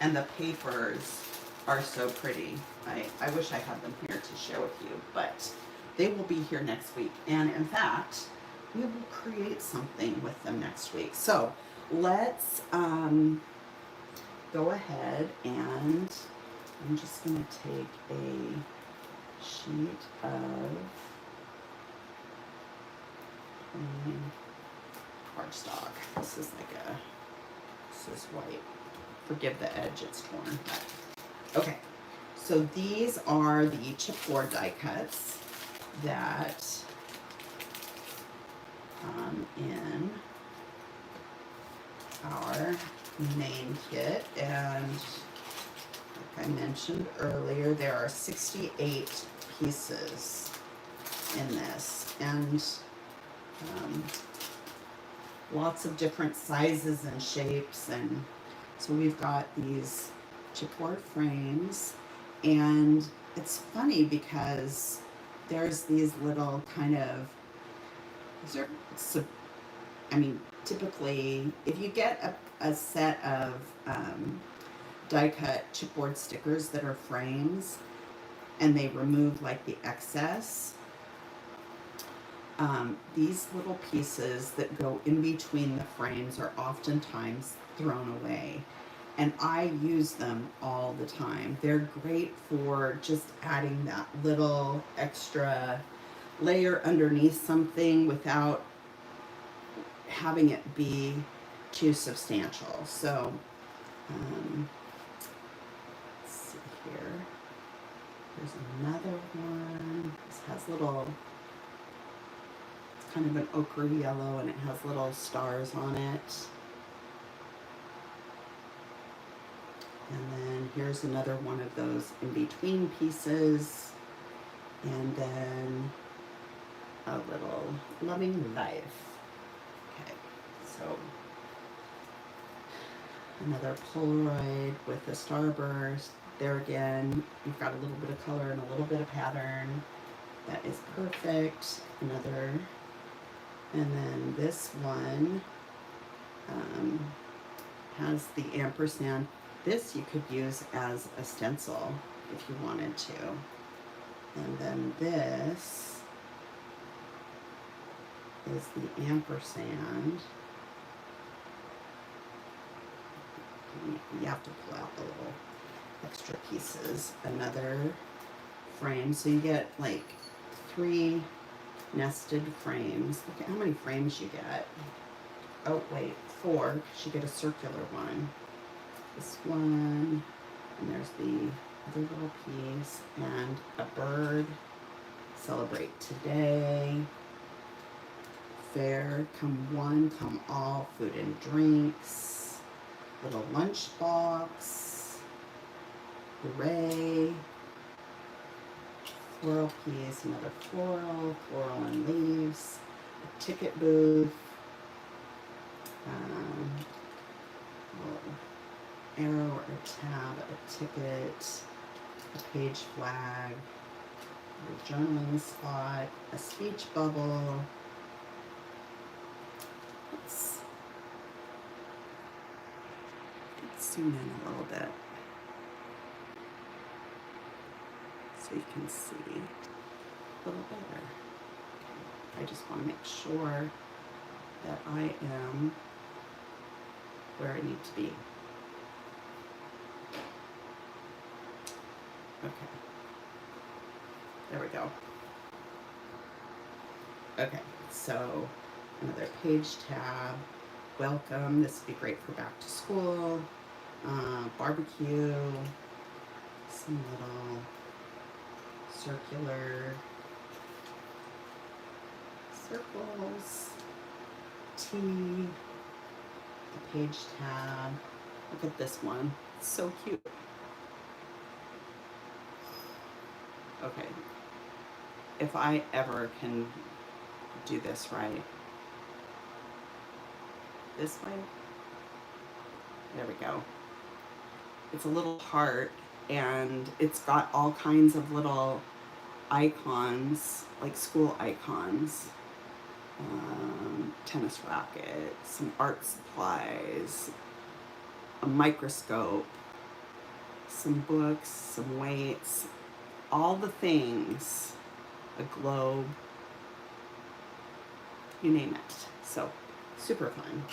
And the papers are so pretty. I wish I had them here to share with you, but they will be here next week. And in fact, we will create something with them next week. So let's go ahead, and I'm just going to take a sheet of cardstock. This is white. Forgive the edge, it's torn. But, okay, so these are the chipboard die cuts that in our main kit, and like I mentioned earlier, there are 68 pieces in this, and lots of different sizes and shapes. And so we've got these chipboard frames, and it's funny because there's these little kind of, these are, I mean, typically, if you get a set of die cut chipboard stickers that are frames and they remove like the excess, these little pieces that go in between the frames are oftentimes thrown away. And I use them all the time. They're great for just adding that little extra layer underneath something without having it be too substantial. So, let's see here. There's another one. This has little, it's kind of an ochre yellow and it has little stars on it. And then here's another one of those in between pieces. And then a little loving life. Okay, so another Polaroid with a starburst. There again, you've got a little bit of color and a little bit of pattern. That is perfect. Another, and then this one has the ampersand. This you could use as a stencil if you wanted to. And then this is the ampersand. You have to pull out the little extra pieces. Another frame. So you get like 3 nested frames. Look at how many frames you get. Oh wait, 4, because you get a circular one. This one, and there's the other little piece, and a bird. Celebrate today. Fair, come one, come all, food and drinks. Little lunch box. Hooray. Floral piece, another floral, floral and leaves. A ticket booth. Arrow or a tab, a ticket, a page flag, a journaling spot, a speech bubble. Let's zoom in a little bit so you can see a little better. I just want to make sure that I am where I need to be. Okay, there we go. Okay, so another page tab, welcome, this would be great for back to school, barbecue, some little circular circles, tea, the page tab. Look at this one, it's so cute. Okay, if I ever can do this right, this way, there we go. It's a little heart and it's got all kinds of little icons, like school icons, tennis racket, some art supplies, a microscope, some books, some weights, all the things, a globe, you name it. So super fun.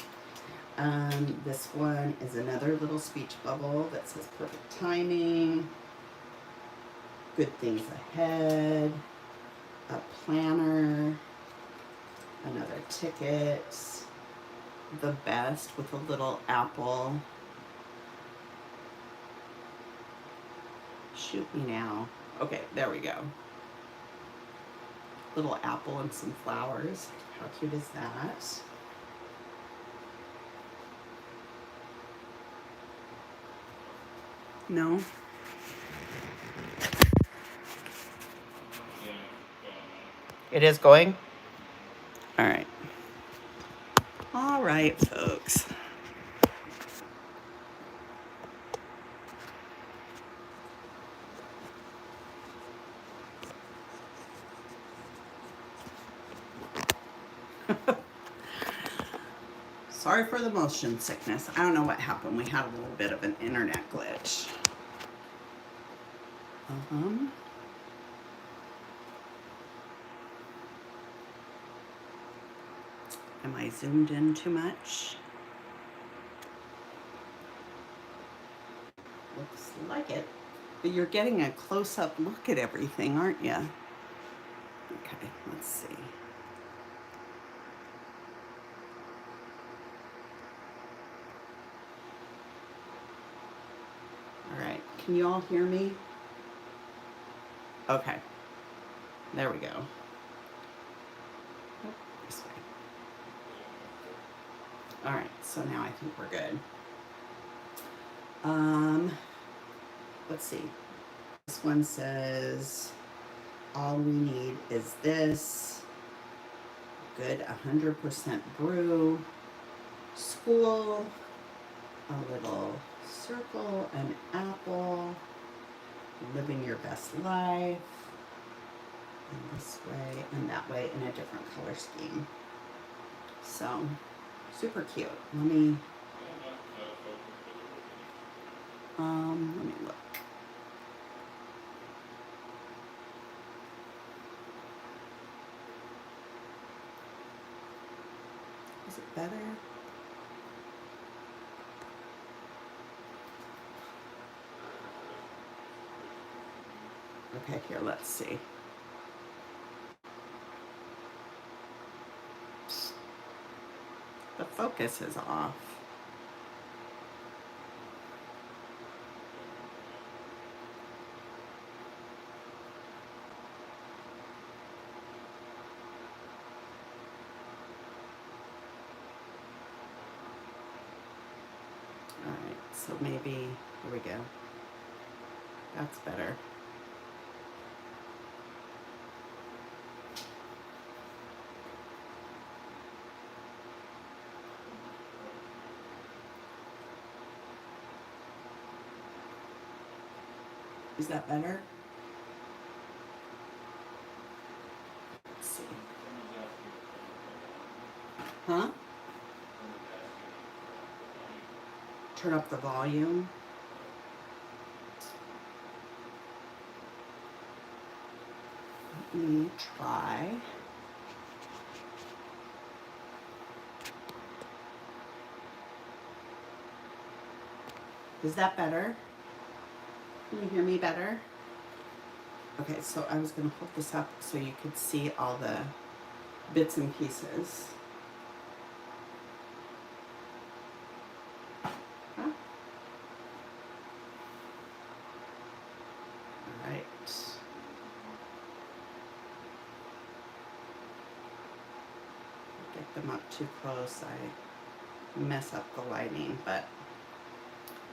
This one is another little speech bubble that says perfect timing, good things ahead, a planner, another ticket, the best with a little apple. Shoot me now. Okay, there we go. Little apple and some flowers. How cute is that? No? It is going? All right. All right, folks. Sorry for the motion sickness. I don't know what happened. We had a little bit of an internet glitch. Am I zoomed in too much? Looks like it. But you're getting a close-up look at everything, aren't you? Okay, let's see. All right, can you all hear me? Okay, there we go. Oh, this way. All right, so now I think we're good. Let's see. This one says, all we need is this. Good 100% brew. School. A little circle, an apple. Living your best life. And this way and that way in a different color scheme. So, super cute. Let me look. Is it better? Okay, here, let's see. The focus is off. All right, so maybe, here we go. That's better. Is that better? Let's see. Huh? Turn up the volume. Let me try. Is that better? Can you hear me better? Okay, so I was going to hold this up so you could see all the bits and pieces. Huh? All right. Get them up too close, I mess up the lighting, but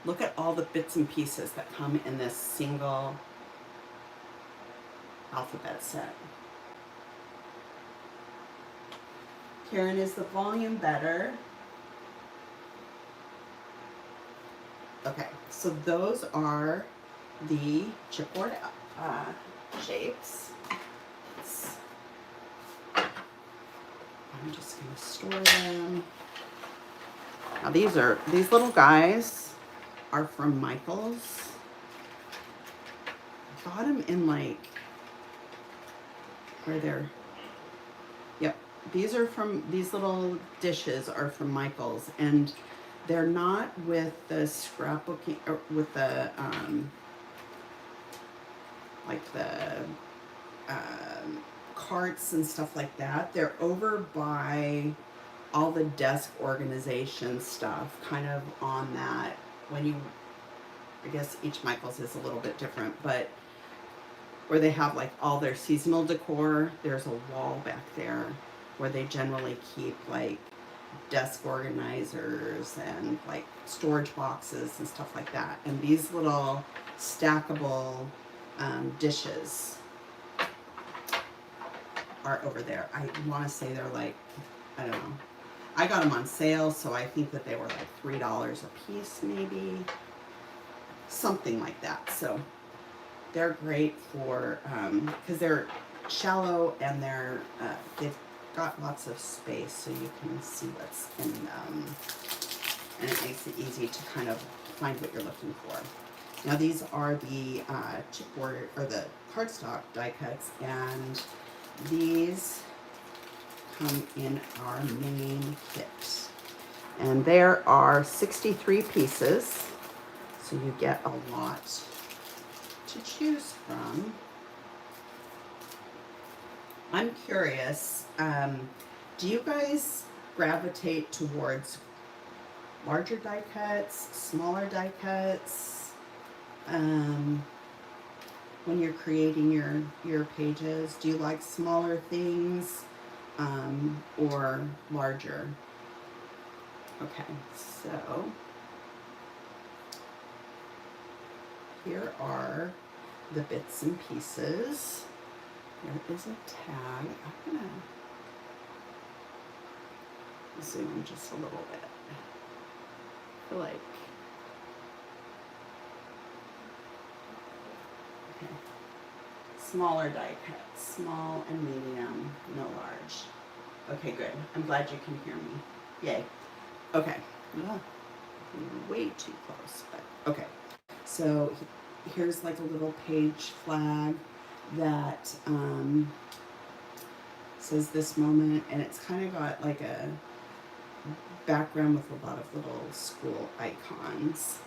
look at all the bits and pieces that come in this single alphabet set. Karen, is the volume better? Okay, so those are the chipboard shapes. I'm just going to store them. Now these little guys are from Michaels. I got them in like, where they're, yep. These little dishes are from Michaels, and they're not with the scrapbooking, or with the, like the carts and stuff like that. They're over by all the desk organization stuff, kind of on that, when you, I guess each Michaels is a little bit different, but where they have like all their seasonal decor, there's a wall back there where they generally keep like desk organizers and like storage boxes and stuff like that. And these little stackable dishes are over there. I want to say they're like, I don't know. I got them on sale, so I think that they were like $3 a piece, maybe. Something like that. So they're great for, because they're shallow and they're, they've got lots of space so you can see what's in them. And it makes it easy to kind of find what you're looking for. Now these are the chipboard or the cardstock die cuts, and these come in our main kit. And there are 63 pieces, so you get a lot to choose from. I'm curious, do you guys gravitate towards larger die cuts, smaller die cuts, when you're creating your pages? Do you like smaller things, or larger? Okay, so here are the bits and pieces. There is a tag. I'm gonna zoom just a little bit. I feel like, okay. Smaller die cuts, small and medium, no large. Okay, good. I'm glad you can hear me. Yay. Okay. Oh, you're way too close, but okay. So here's like a little page flag that says this moment, and it's kind of got like a background with a lot of little school icons.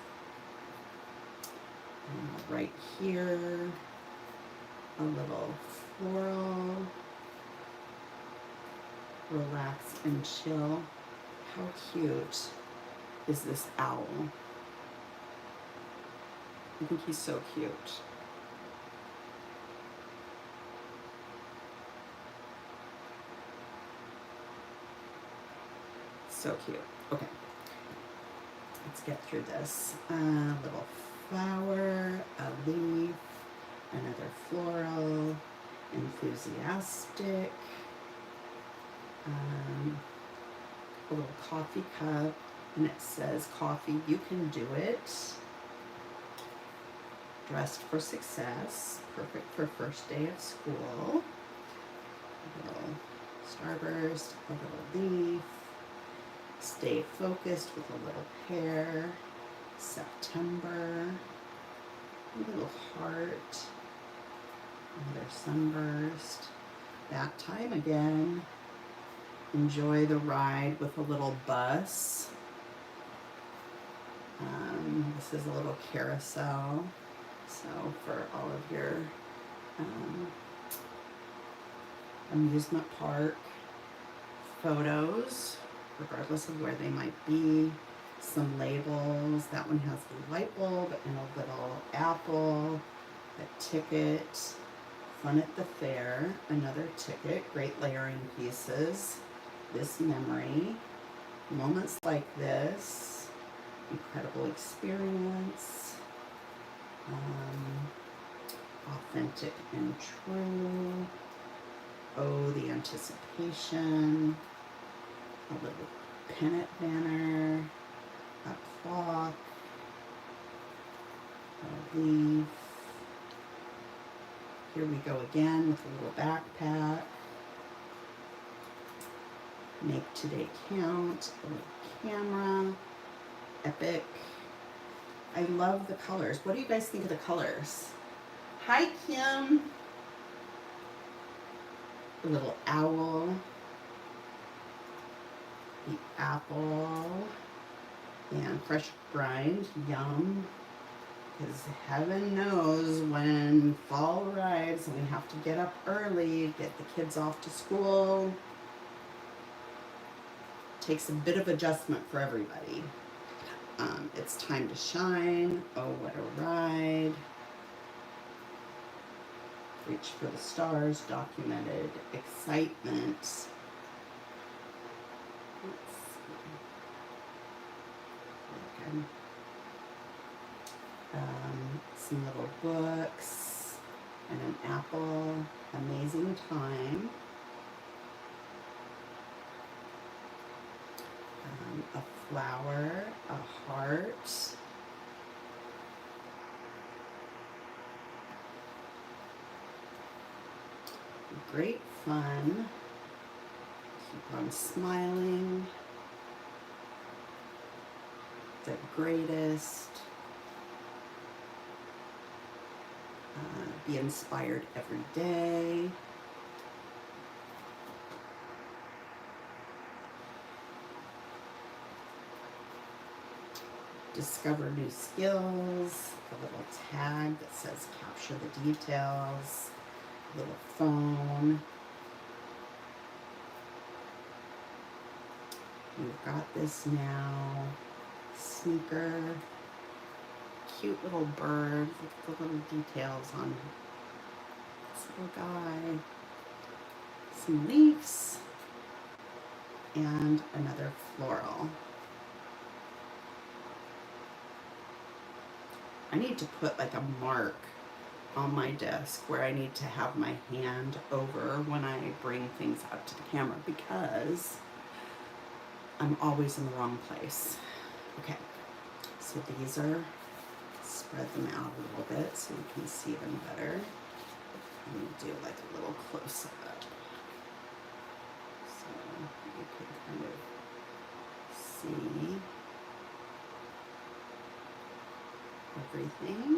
And right here, a little floral, relax and chill. How cute is this owl? I think he's so cute. So cute. Okay, let's get through this. A little flower, a leaf, another floral, enthusiastic, a little coffee cup, and it says, "Coffee, you can do it." Dressed for success, perfect for first day of school. A little starburst, a little leaf. Stay focused with a little pear. September. A little heart. Another sunburst. That time again. Enjoy the ride with a little bus. This is a little carousel. So for all of your amusement park photos, regardless of where they might be. Some labels. That one has the light bulb and a little apple, a ticket, fun at the fair, another ticket, great layering pieces, this memory, moments like this, incredible experience, authentic and true, oh, the anticipation, a little pennant banner, a clock, a leaf. Here we go again with a little backpack. Make today count, a little camera, epic. I love the colors. What do you guys think of the colors? Hi, Kim. A little owl, the apple, and fresh grind, yum. Because heaven knows when fall arrives and we have to get up early, get the kids off to school, takes a bit of adjustment for everybody. It's time to shine. Oh, what a ride. Reach for the stars, documented excitement. Let's see. Okay. Some little books and an apple. Amazing time. A flower, a heart. Great fun. on smiling. The greatest. Be inspired every day. Discover new skills. A little tag that says capture the details. A little phone. You've got this now. Sneaker. Cute little bird with the little details on this little guy. Some leaves. And another floral. I need to put like a mark on my desk where I need to have my hand over when I bring things up to the camera because I'm always in the wrong place. Okay, so these are, spread them out a little bit so you can see them better. I'm going to do like a little close up. So you can kind of see everything.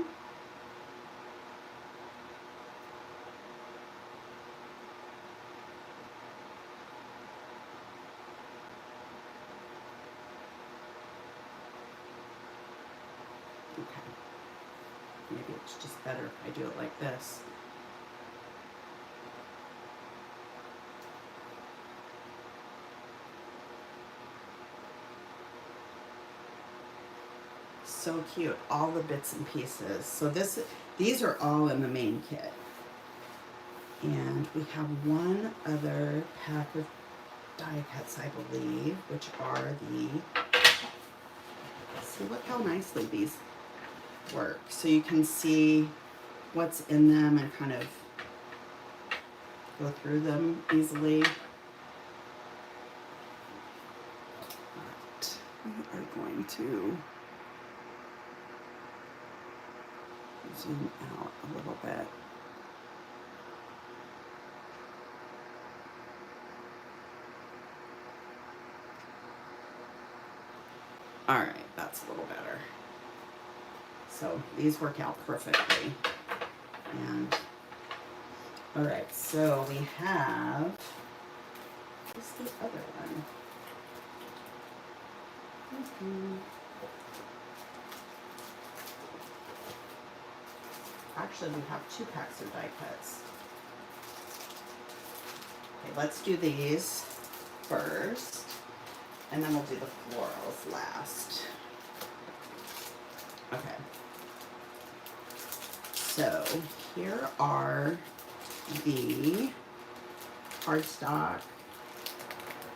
Okay. Maybe it's just better if I do it like this. So cute, all the bits and pieces. So these are all in the main kit. And we have one other pack of die cuts, I believe, which are the, see, look how nicely these work. So you can see what's in them and kind of go through them easily. But we are going to zoom out a little bit. All right, that's a little better. So these work out perfectly. And all right, so we have, what's the other one? Actually, we have 2 packs of die cuts. Okay, let's do these first, and then we'll do the florals last. Okay. So here are the cardstock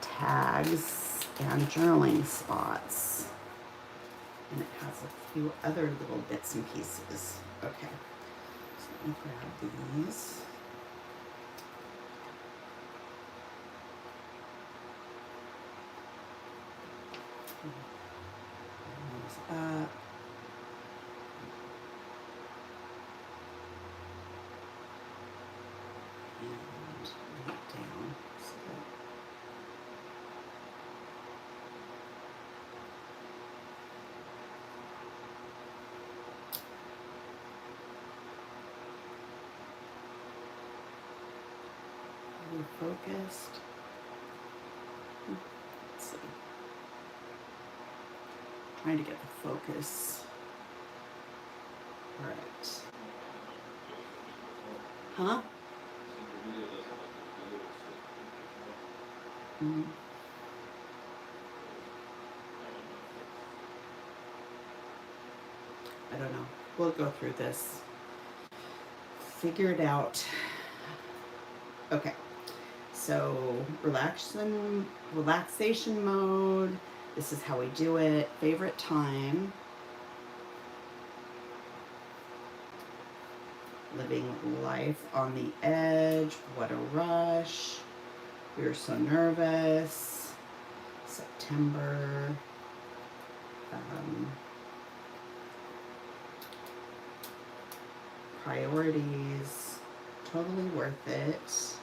tags and journaling spots. And it has a few other little bits and pieces. Okay. So let me grab these. Up. And bring it down so that we're focused. Let's see. Trying to get the focus. All right. Huh? Mm-hmm. I don't know. We'll go through this. Figure it out. Okay. So relaxation mode. This is how we do it. Favorite time. Living life on the edge. What a rush. We were so nervous. September. Priorities. Totally worth it.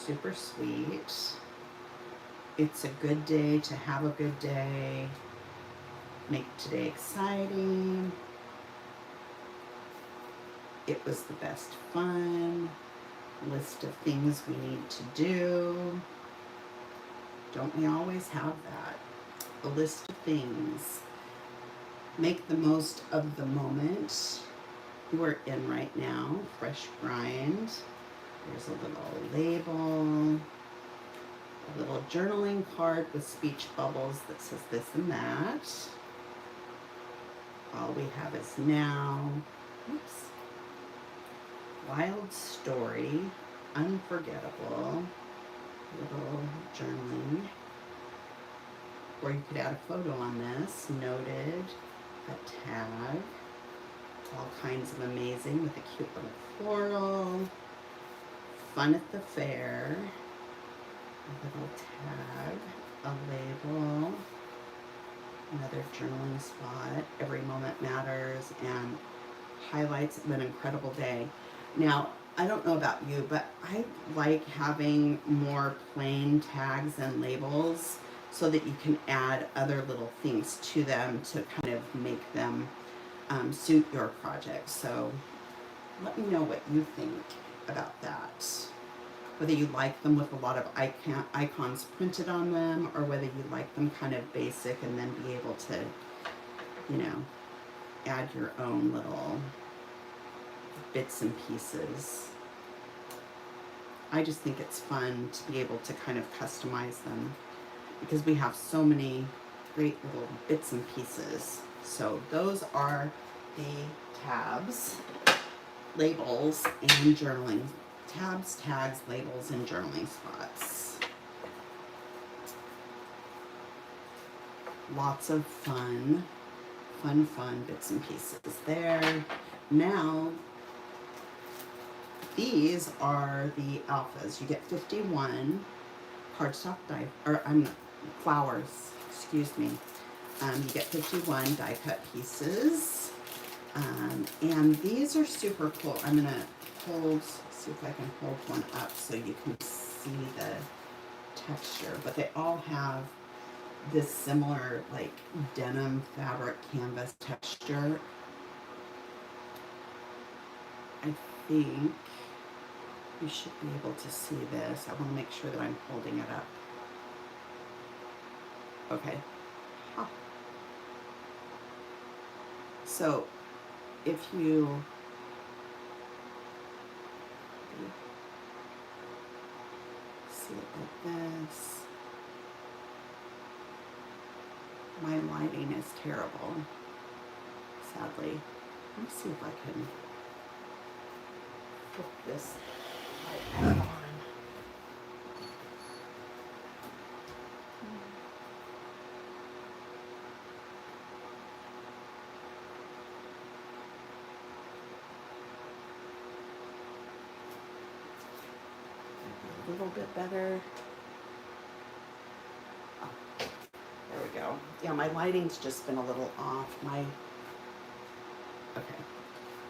super sweet. It's a good day to have a good day. Make today exciting. It was the best fun. List of things we need to do. Don't we always have that? A list of things. Make the most of the moment you are in right now. Fresh grind. There's a little label. A little journaling card with speech bubbles that says this and that. All we have is now. Oops. Wild story. Unforgettable. Little journaling. Or you could add a photo on this. Noted. A tag. All kinds of amazing with a cute little floral. Fun at the fair. A little tag. A label. Another journaling spot. Every moment matters. And highlights of an incredible day. Now, I don't know about you, but I like having more plain tags and labels so that you can add other little things to them to kind of make them suit your project. So let me know what you think about that. Whether you like them with a lot of icons printed on them, or whether you like them kind of basic and then be able to, you know, add your own little bits and pieces. I just think it's fun to be able to kind of customize them because we have so many great little bits and pieces. So those are the tabs, labels, and journaling. Tabs, tags, labels, and journaling spots. Lots of fun bits and pieces there. Now, these are the alphas. You get 51 cardstock flowers, excuse me. You get 51 die cut pieces. And these are super cool. I'm gonna see if I can hold one up so you can see the texture, but they all have this similar like denim fabric canvas texture. I think you should be able to see this. I want to make sure that I'm holding it up. Okay. Huh. So if you see it like this, my lighting is terrible, sadly. Let me see if I can put this light back on. A little bit better. Oh, there we go. Yeah, my lighting's just been a little off. Okay.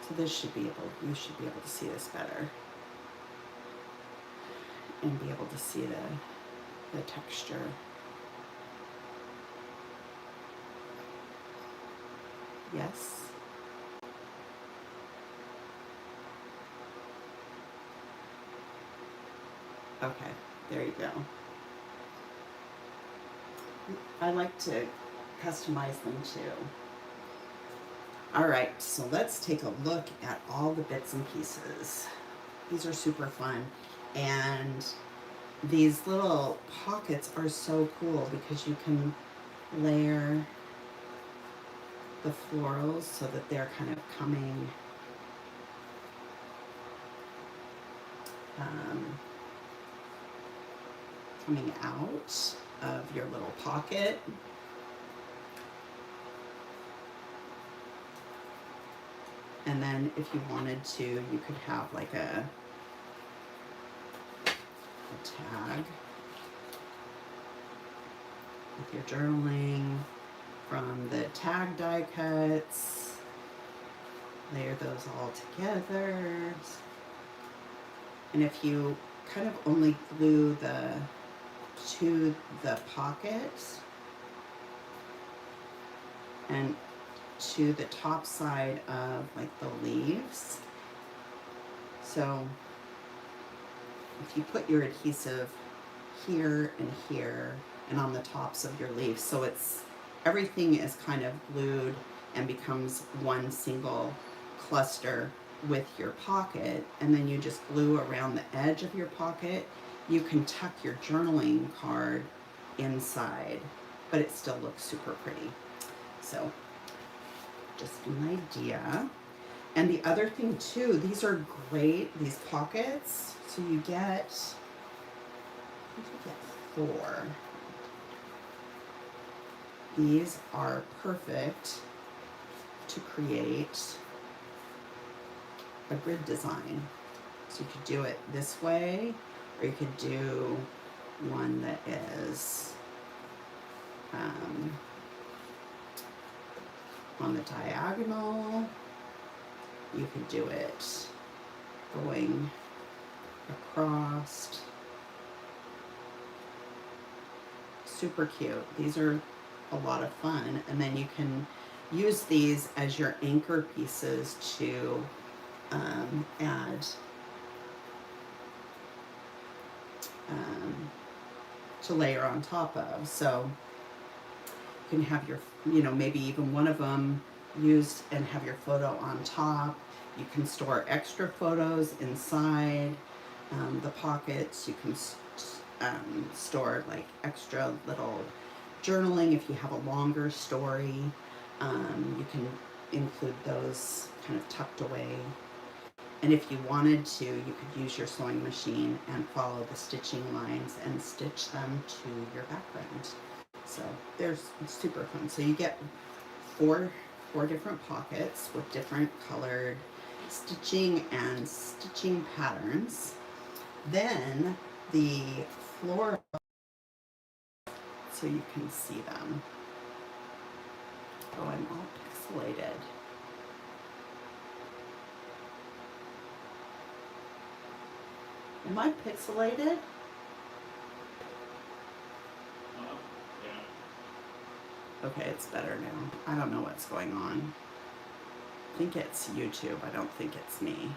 So you should be able to see this better. And be able to see the texture. Yes. Okay, there you go. I like to customize them too. All right, so let's take a look at all the bits and pieces. These are super fun. And these little pockets are so cool because you can layer the florals so that they're kind of coming out of your little pocket. And then if you wanted to, you could have like a tag with your journaling from the tag die cuts. Layer those all together. And if you kind of only glue to the pocket and to the top side of like the leaves. So if you put your adhesive here and on the tops of your leaves, so it's everything is kind of glued and becomes one single cluster with your pocket, and then you just glue around the edge of your pocket. You can tuck your journaling card inside, but it still looks super pretty. So just an idea. And the other thing too, these are great, these pockets. So you get 4. These are perfect to create a grid design. So you could do it this way, or you could do one that is on the diagonal. You could do it going across. Super cute. These are a lot of fun, and then you can use these as your anchor pieces to add to layer on top of. So you can have your, maybe even one of them used and have your photo on top. You can store extra photos inside the pockets. You can store like extra little journaling if you have a longer story. You can include those kind of tucked away. And if you wanted to, you could use your sewing machine and follow the stitching lines and stitch them to your background. So it's super fun. So you get four different pockets with different colored stitching and stitching patterns. Then the floral, so you can see them. Oh, I'm all pixelated. Am I pixelated? Okay, it's better now. I don't know what's going on. I think it's YouTube. I don't think it's me.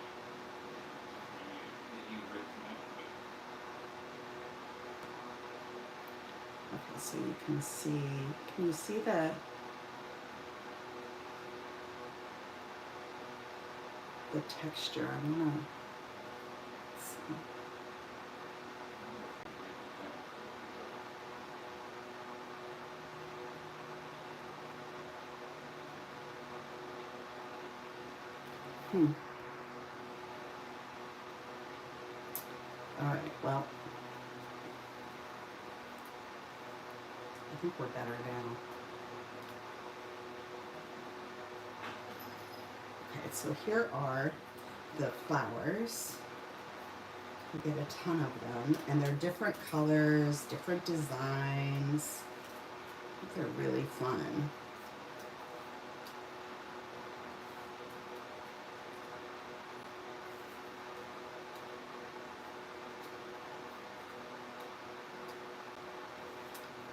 Okay, so you can you see the texture? I'm gonna see. All right, well, I think we're better now. Okay, so here are the flowers. You get a ton of them, and they're different colors, different designs. I think they're really fun.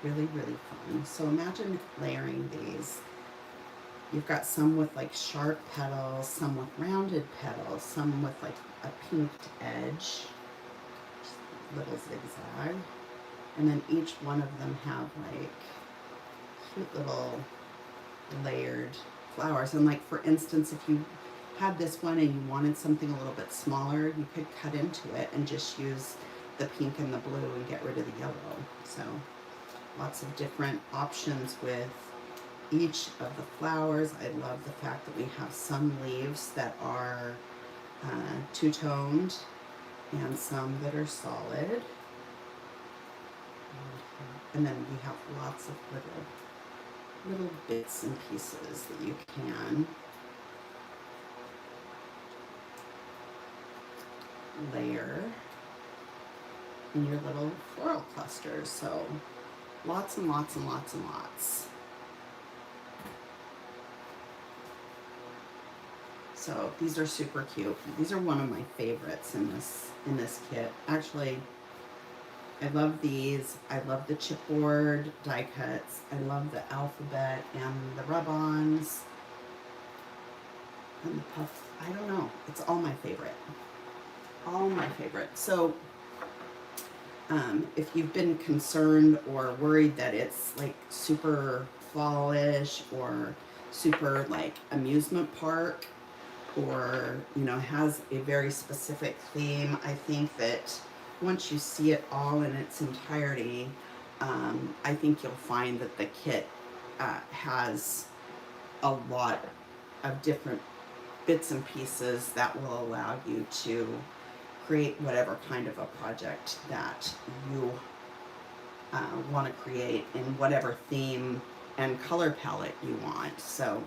Really, really fun. So imagine layering these. You've got some with like sharp petals, some with rounded petals, some with like a pinked edge, little zigzag. And then each one of them have like cute little layered flowers. And like, for instance, if you had this one and you wanted something a little bit smaller, you could cut into it and just use the pink and the blue and get rid of the yellow. So lots of different options with each of the flowers. I love the fact that we have some leaves that are two-toned and some that are solid. And then we have lots of little bits and pieces that you can layer in your little floral clusters. So lots and lots and lots and lots. So these are super cute. These are one of my favorites in this kit. Actually, I love these. I love the chipboard die cuts. I love the alphabet and the rub-ons and the puff. I don't know. It's all my favorite. All my favorite. So if you've been concerned or worried that it's like super fallish or super like amusement park, or has a very specific theme, I think that once you see it all in its entirety, I think you'll find that the kit has a lot of different bits and pieces that will allow you to create whatever kind of a project that you want to create in whatever theme and color palette you want. So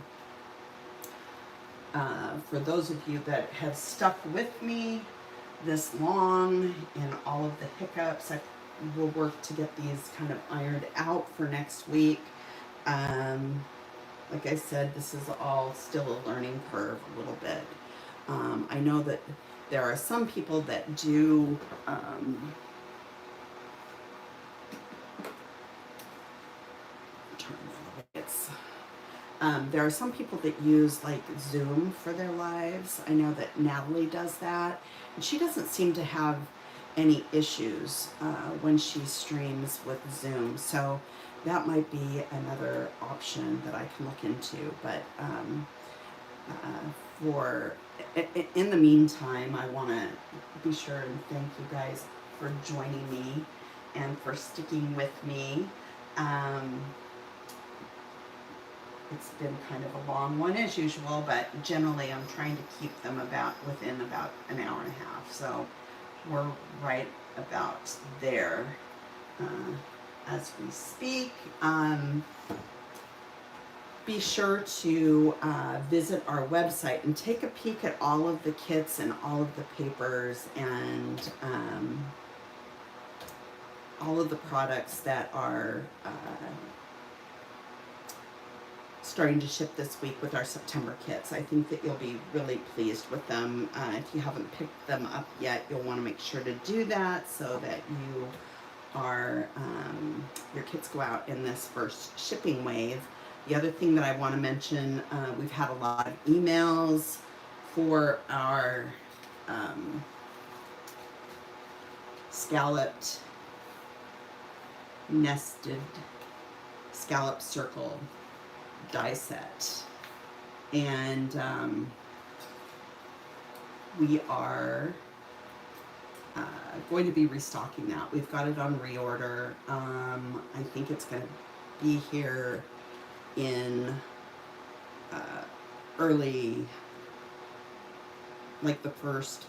for those of you that have stuck with me this long and all of the hiccups, I will work to get these kind of ironed out for next week. Like I said, this is all still a learning curve a little bit. I know that there are some people that do there are some people that use like Zoom for their lives. I know that Natalie does that, and she doesn't seem to have any issues when she streams with Zoom. So that might be another option that I can look into. But in the meantime, I want to be sure and thank you guys for joining me and for sticking with me. It's been kind of a long one as usual, but generally I'm trying to keep them within about an hour and a half. So we're right about there as we speak. Be sure to visit our website and take a peek at all of the kits and all of the papers and all of the products that are starting to ship this week with our September kits. I think that you'll be really pleased with them. If you haven't picked them up yet, you'll want to make sure to do that so that you are your kits go out in this first shipping wave. The other thing that I want to mention, we've had a lot of emails for our scalloped nested scallop circle die set, and we are going to be restocking that. We've got it on reorder. I think it's going to be here in early, like the first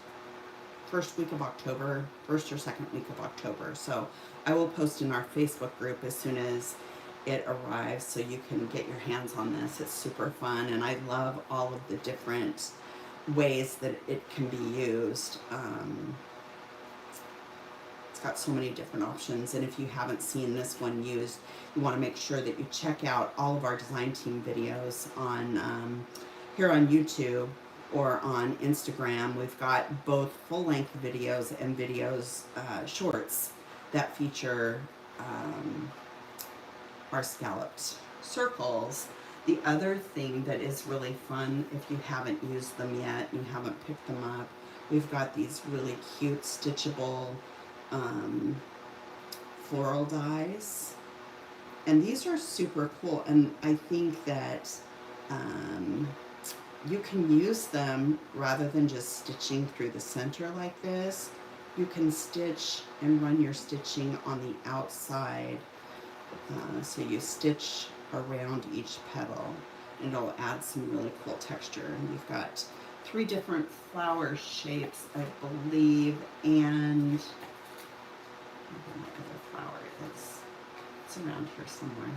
week of October, first or second week of October. So I will post in our Facebook group as soon as it arrives so you can get your hands on this. It's super fun, and I love all of the different ways that it can be used. It's got so many different options, and if you haven't seen this one used, you want to make sure that you check out all of our design team videos on here on YouTube or on Instagram. We've got both full-length videos and videos, shorts that feature our scalloped circles. The other thing that is really fun, if you haven't used them yet, you haven't picked them up, we've got these really cute stitchable floral dies, and these are super cool. And I think that you can use them rather than just stitching through the center like this. You can stitch and run your stitching on the outside. So you stitch around each petal, and it'll add some really cool texture. And you've got 3 different flower shapes, I believe, and my other flower it's around here somewhere.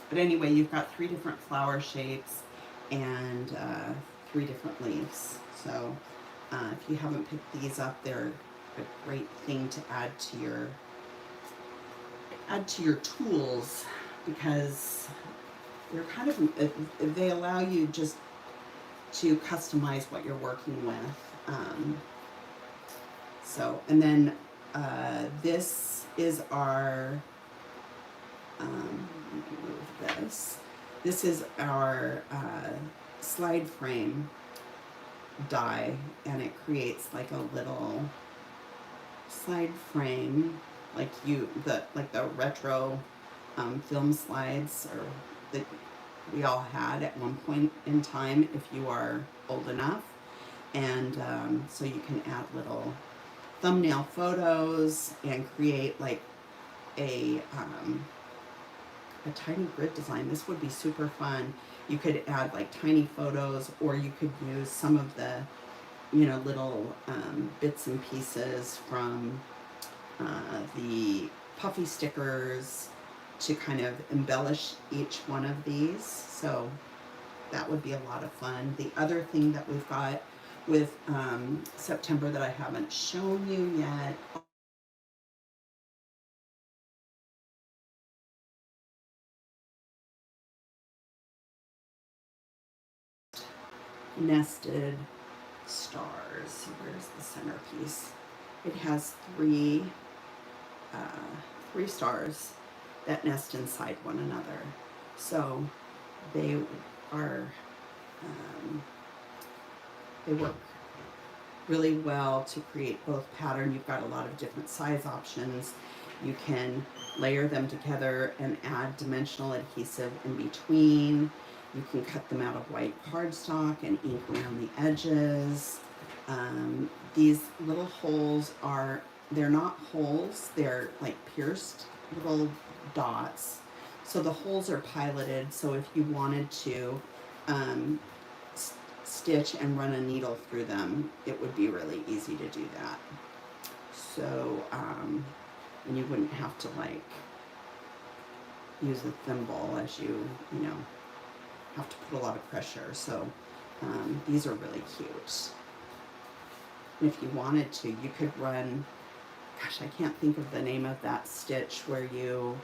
But anyway, you've got 3 different flower shapes and 3 different leaves. So if you haven't picked these up, they're a great thing to add to your tools, because they're kind of, they allow you just to customize what you're working with. And then this is our, let me move this. This is our slide frame die, and it creates like a little slide frame, like the retro film slides, or that we all had at one point in time, if you are old enough. And so you can add little thumbnail photos and create like a tiny grid design. This would be super fun. You could add like tiny photos, or you could use some of the, little bits and pieces from the puffy stickers to kind of embellish each one of these. So that would be a lot of fun. The other thing that we've got with September that I haven't shown you yet nested stars. Where's the centerpiece? It has three stars that nest inside one another. So they are they work really well to create both pattern. You've got a lot of different size options. You can layer them together and add dimensional adhesive in between. You can cut them out of white cardstock and ink around the edges. These little holes they're not holes, they're like pierced little dots. So the holes are piloted, so if you wanted to stitch and run a needle through them, it would be really easy to do that. So, and you wouldn't have to like use a thimble as you have to put a lot of pressure. So these are really cute. And if you wanted to, you could run, gosh, I can't think of the name of that stitch where you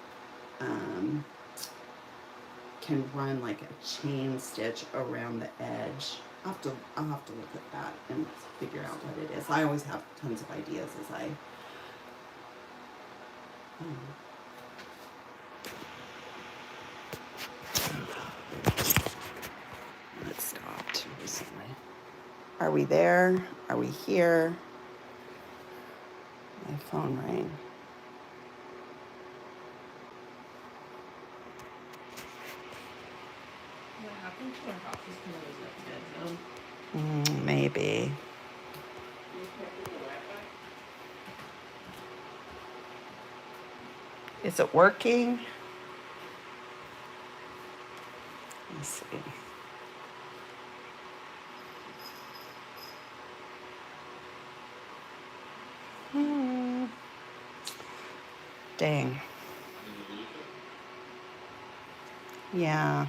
can run like a chain stitch around the edge. I'll have to look at that and figure out what it is. I always have tons of ideas as I it stopped recently. Are we there? Are we here? My phone rang. What happened to our office when it was like dead zone? Maybe. Is it working? Let's see. Dang. Yeah.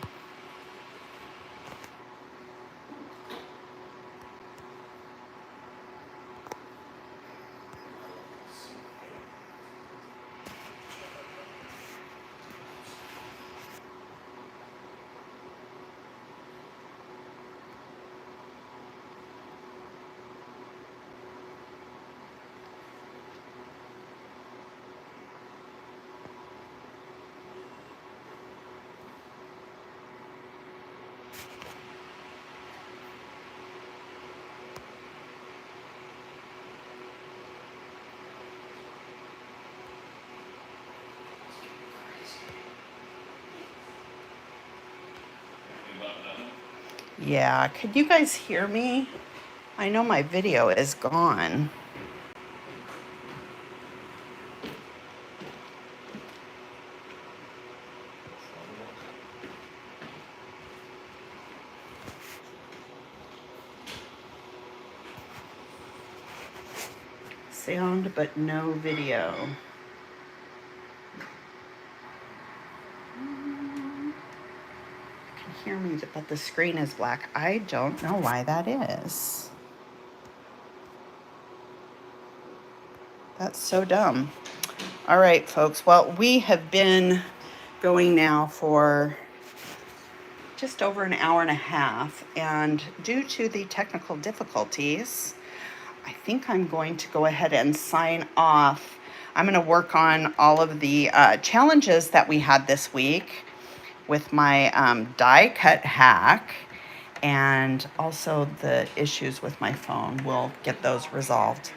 Yeah, could you guys hear me? I know my video is gone. Sound but no video. You can hear me, but the screen is black. I don't know why that is. That's so dumb. All right, folks. Well, we have been going now for just over an hour and a half, and due to the technical difficulties, I think I'm going to go ahead and sign off. I'm going to work on all of the challenges that we had this week with my die cut hack, and also the issues with my phone. We'll get those resolved.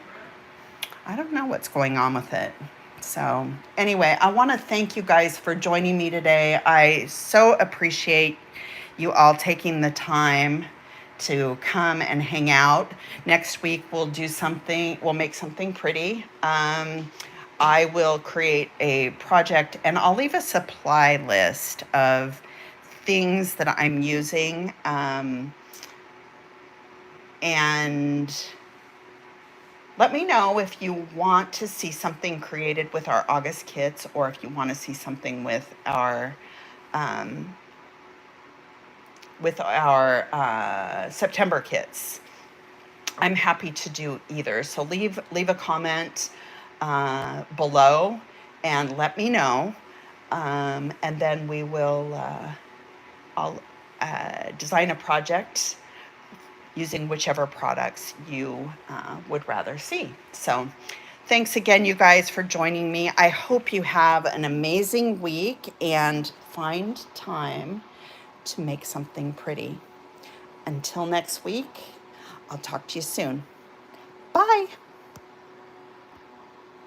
I don't know what's going on with it. So anyway, I want to thank you guys for joining me today. I so appreciate you all taking the time to come and hang out. Next week we'll do something, we'll make something pretty. I will create a project, and I'll leave a supply list of things that I'm using. And let me know if you want to see something created with our August kits, or if you want to see something with our September kits. I'm happy to do either. So leave a comment below and let me know, and then we will. I'll design a project using whichever products you would rather see. So thanks again, you guys, for joining me. I hope you have an amazing week and find time to make something pretty. Until next week, I'll talk to you soon. Bye.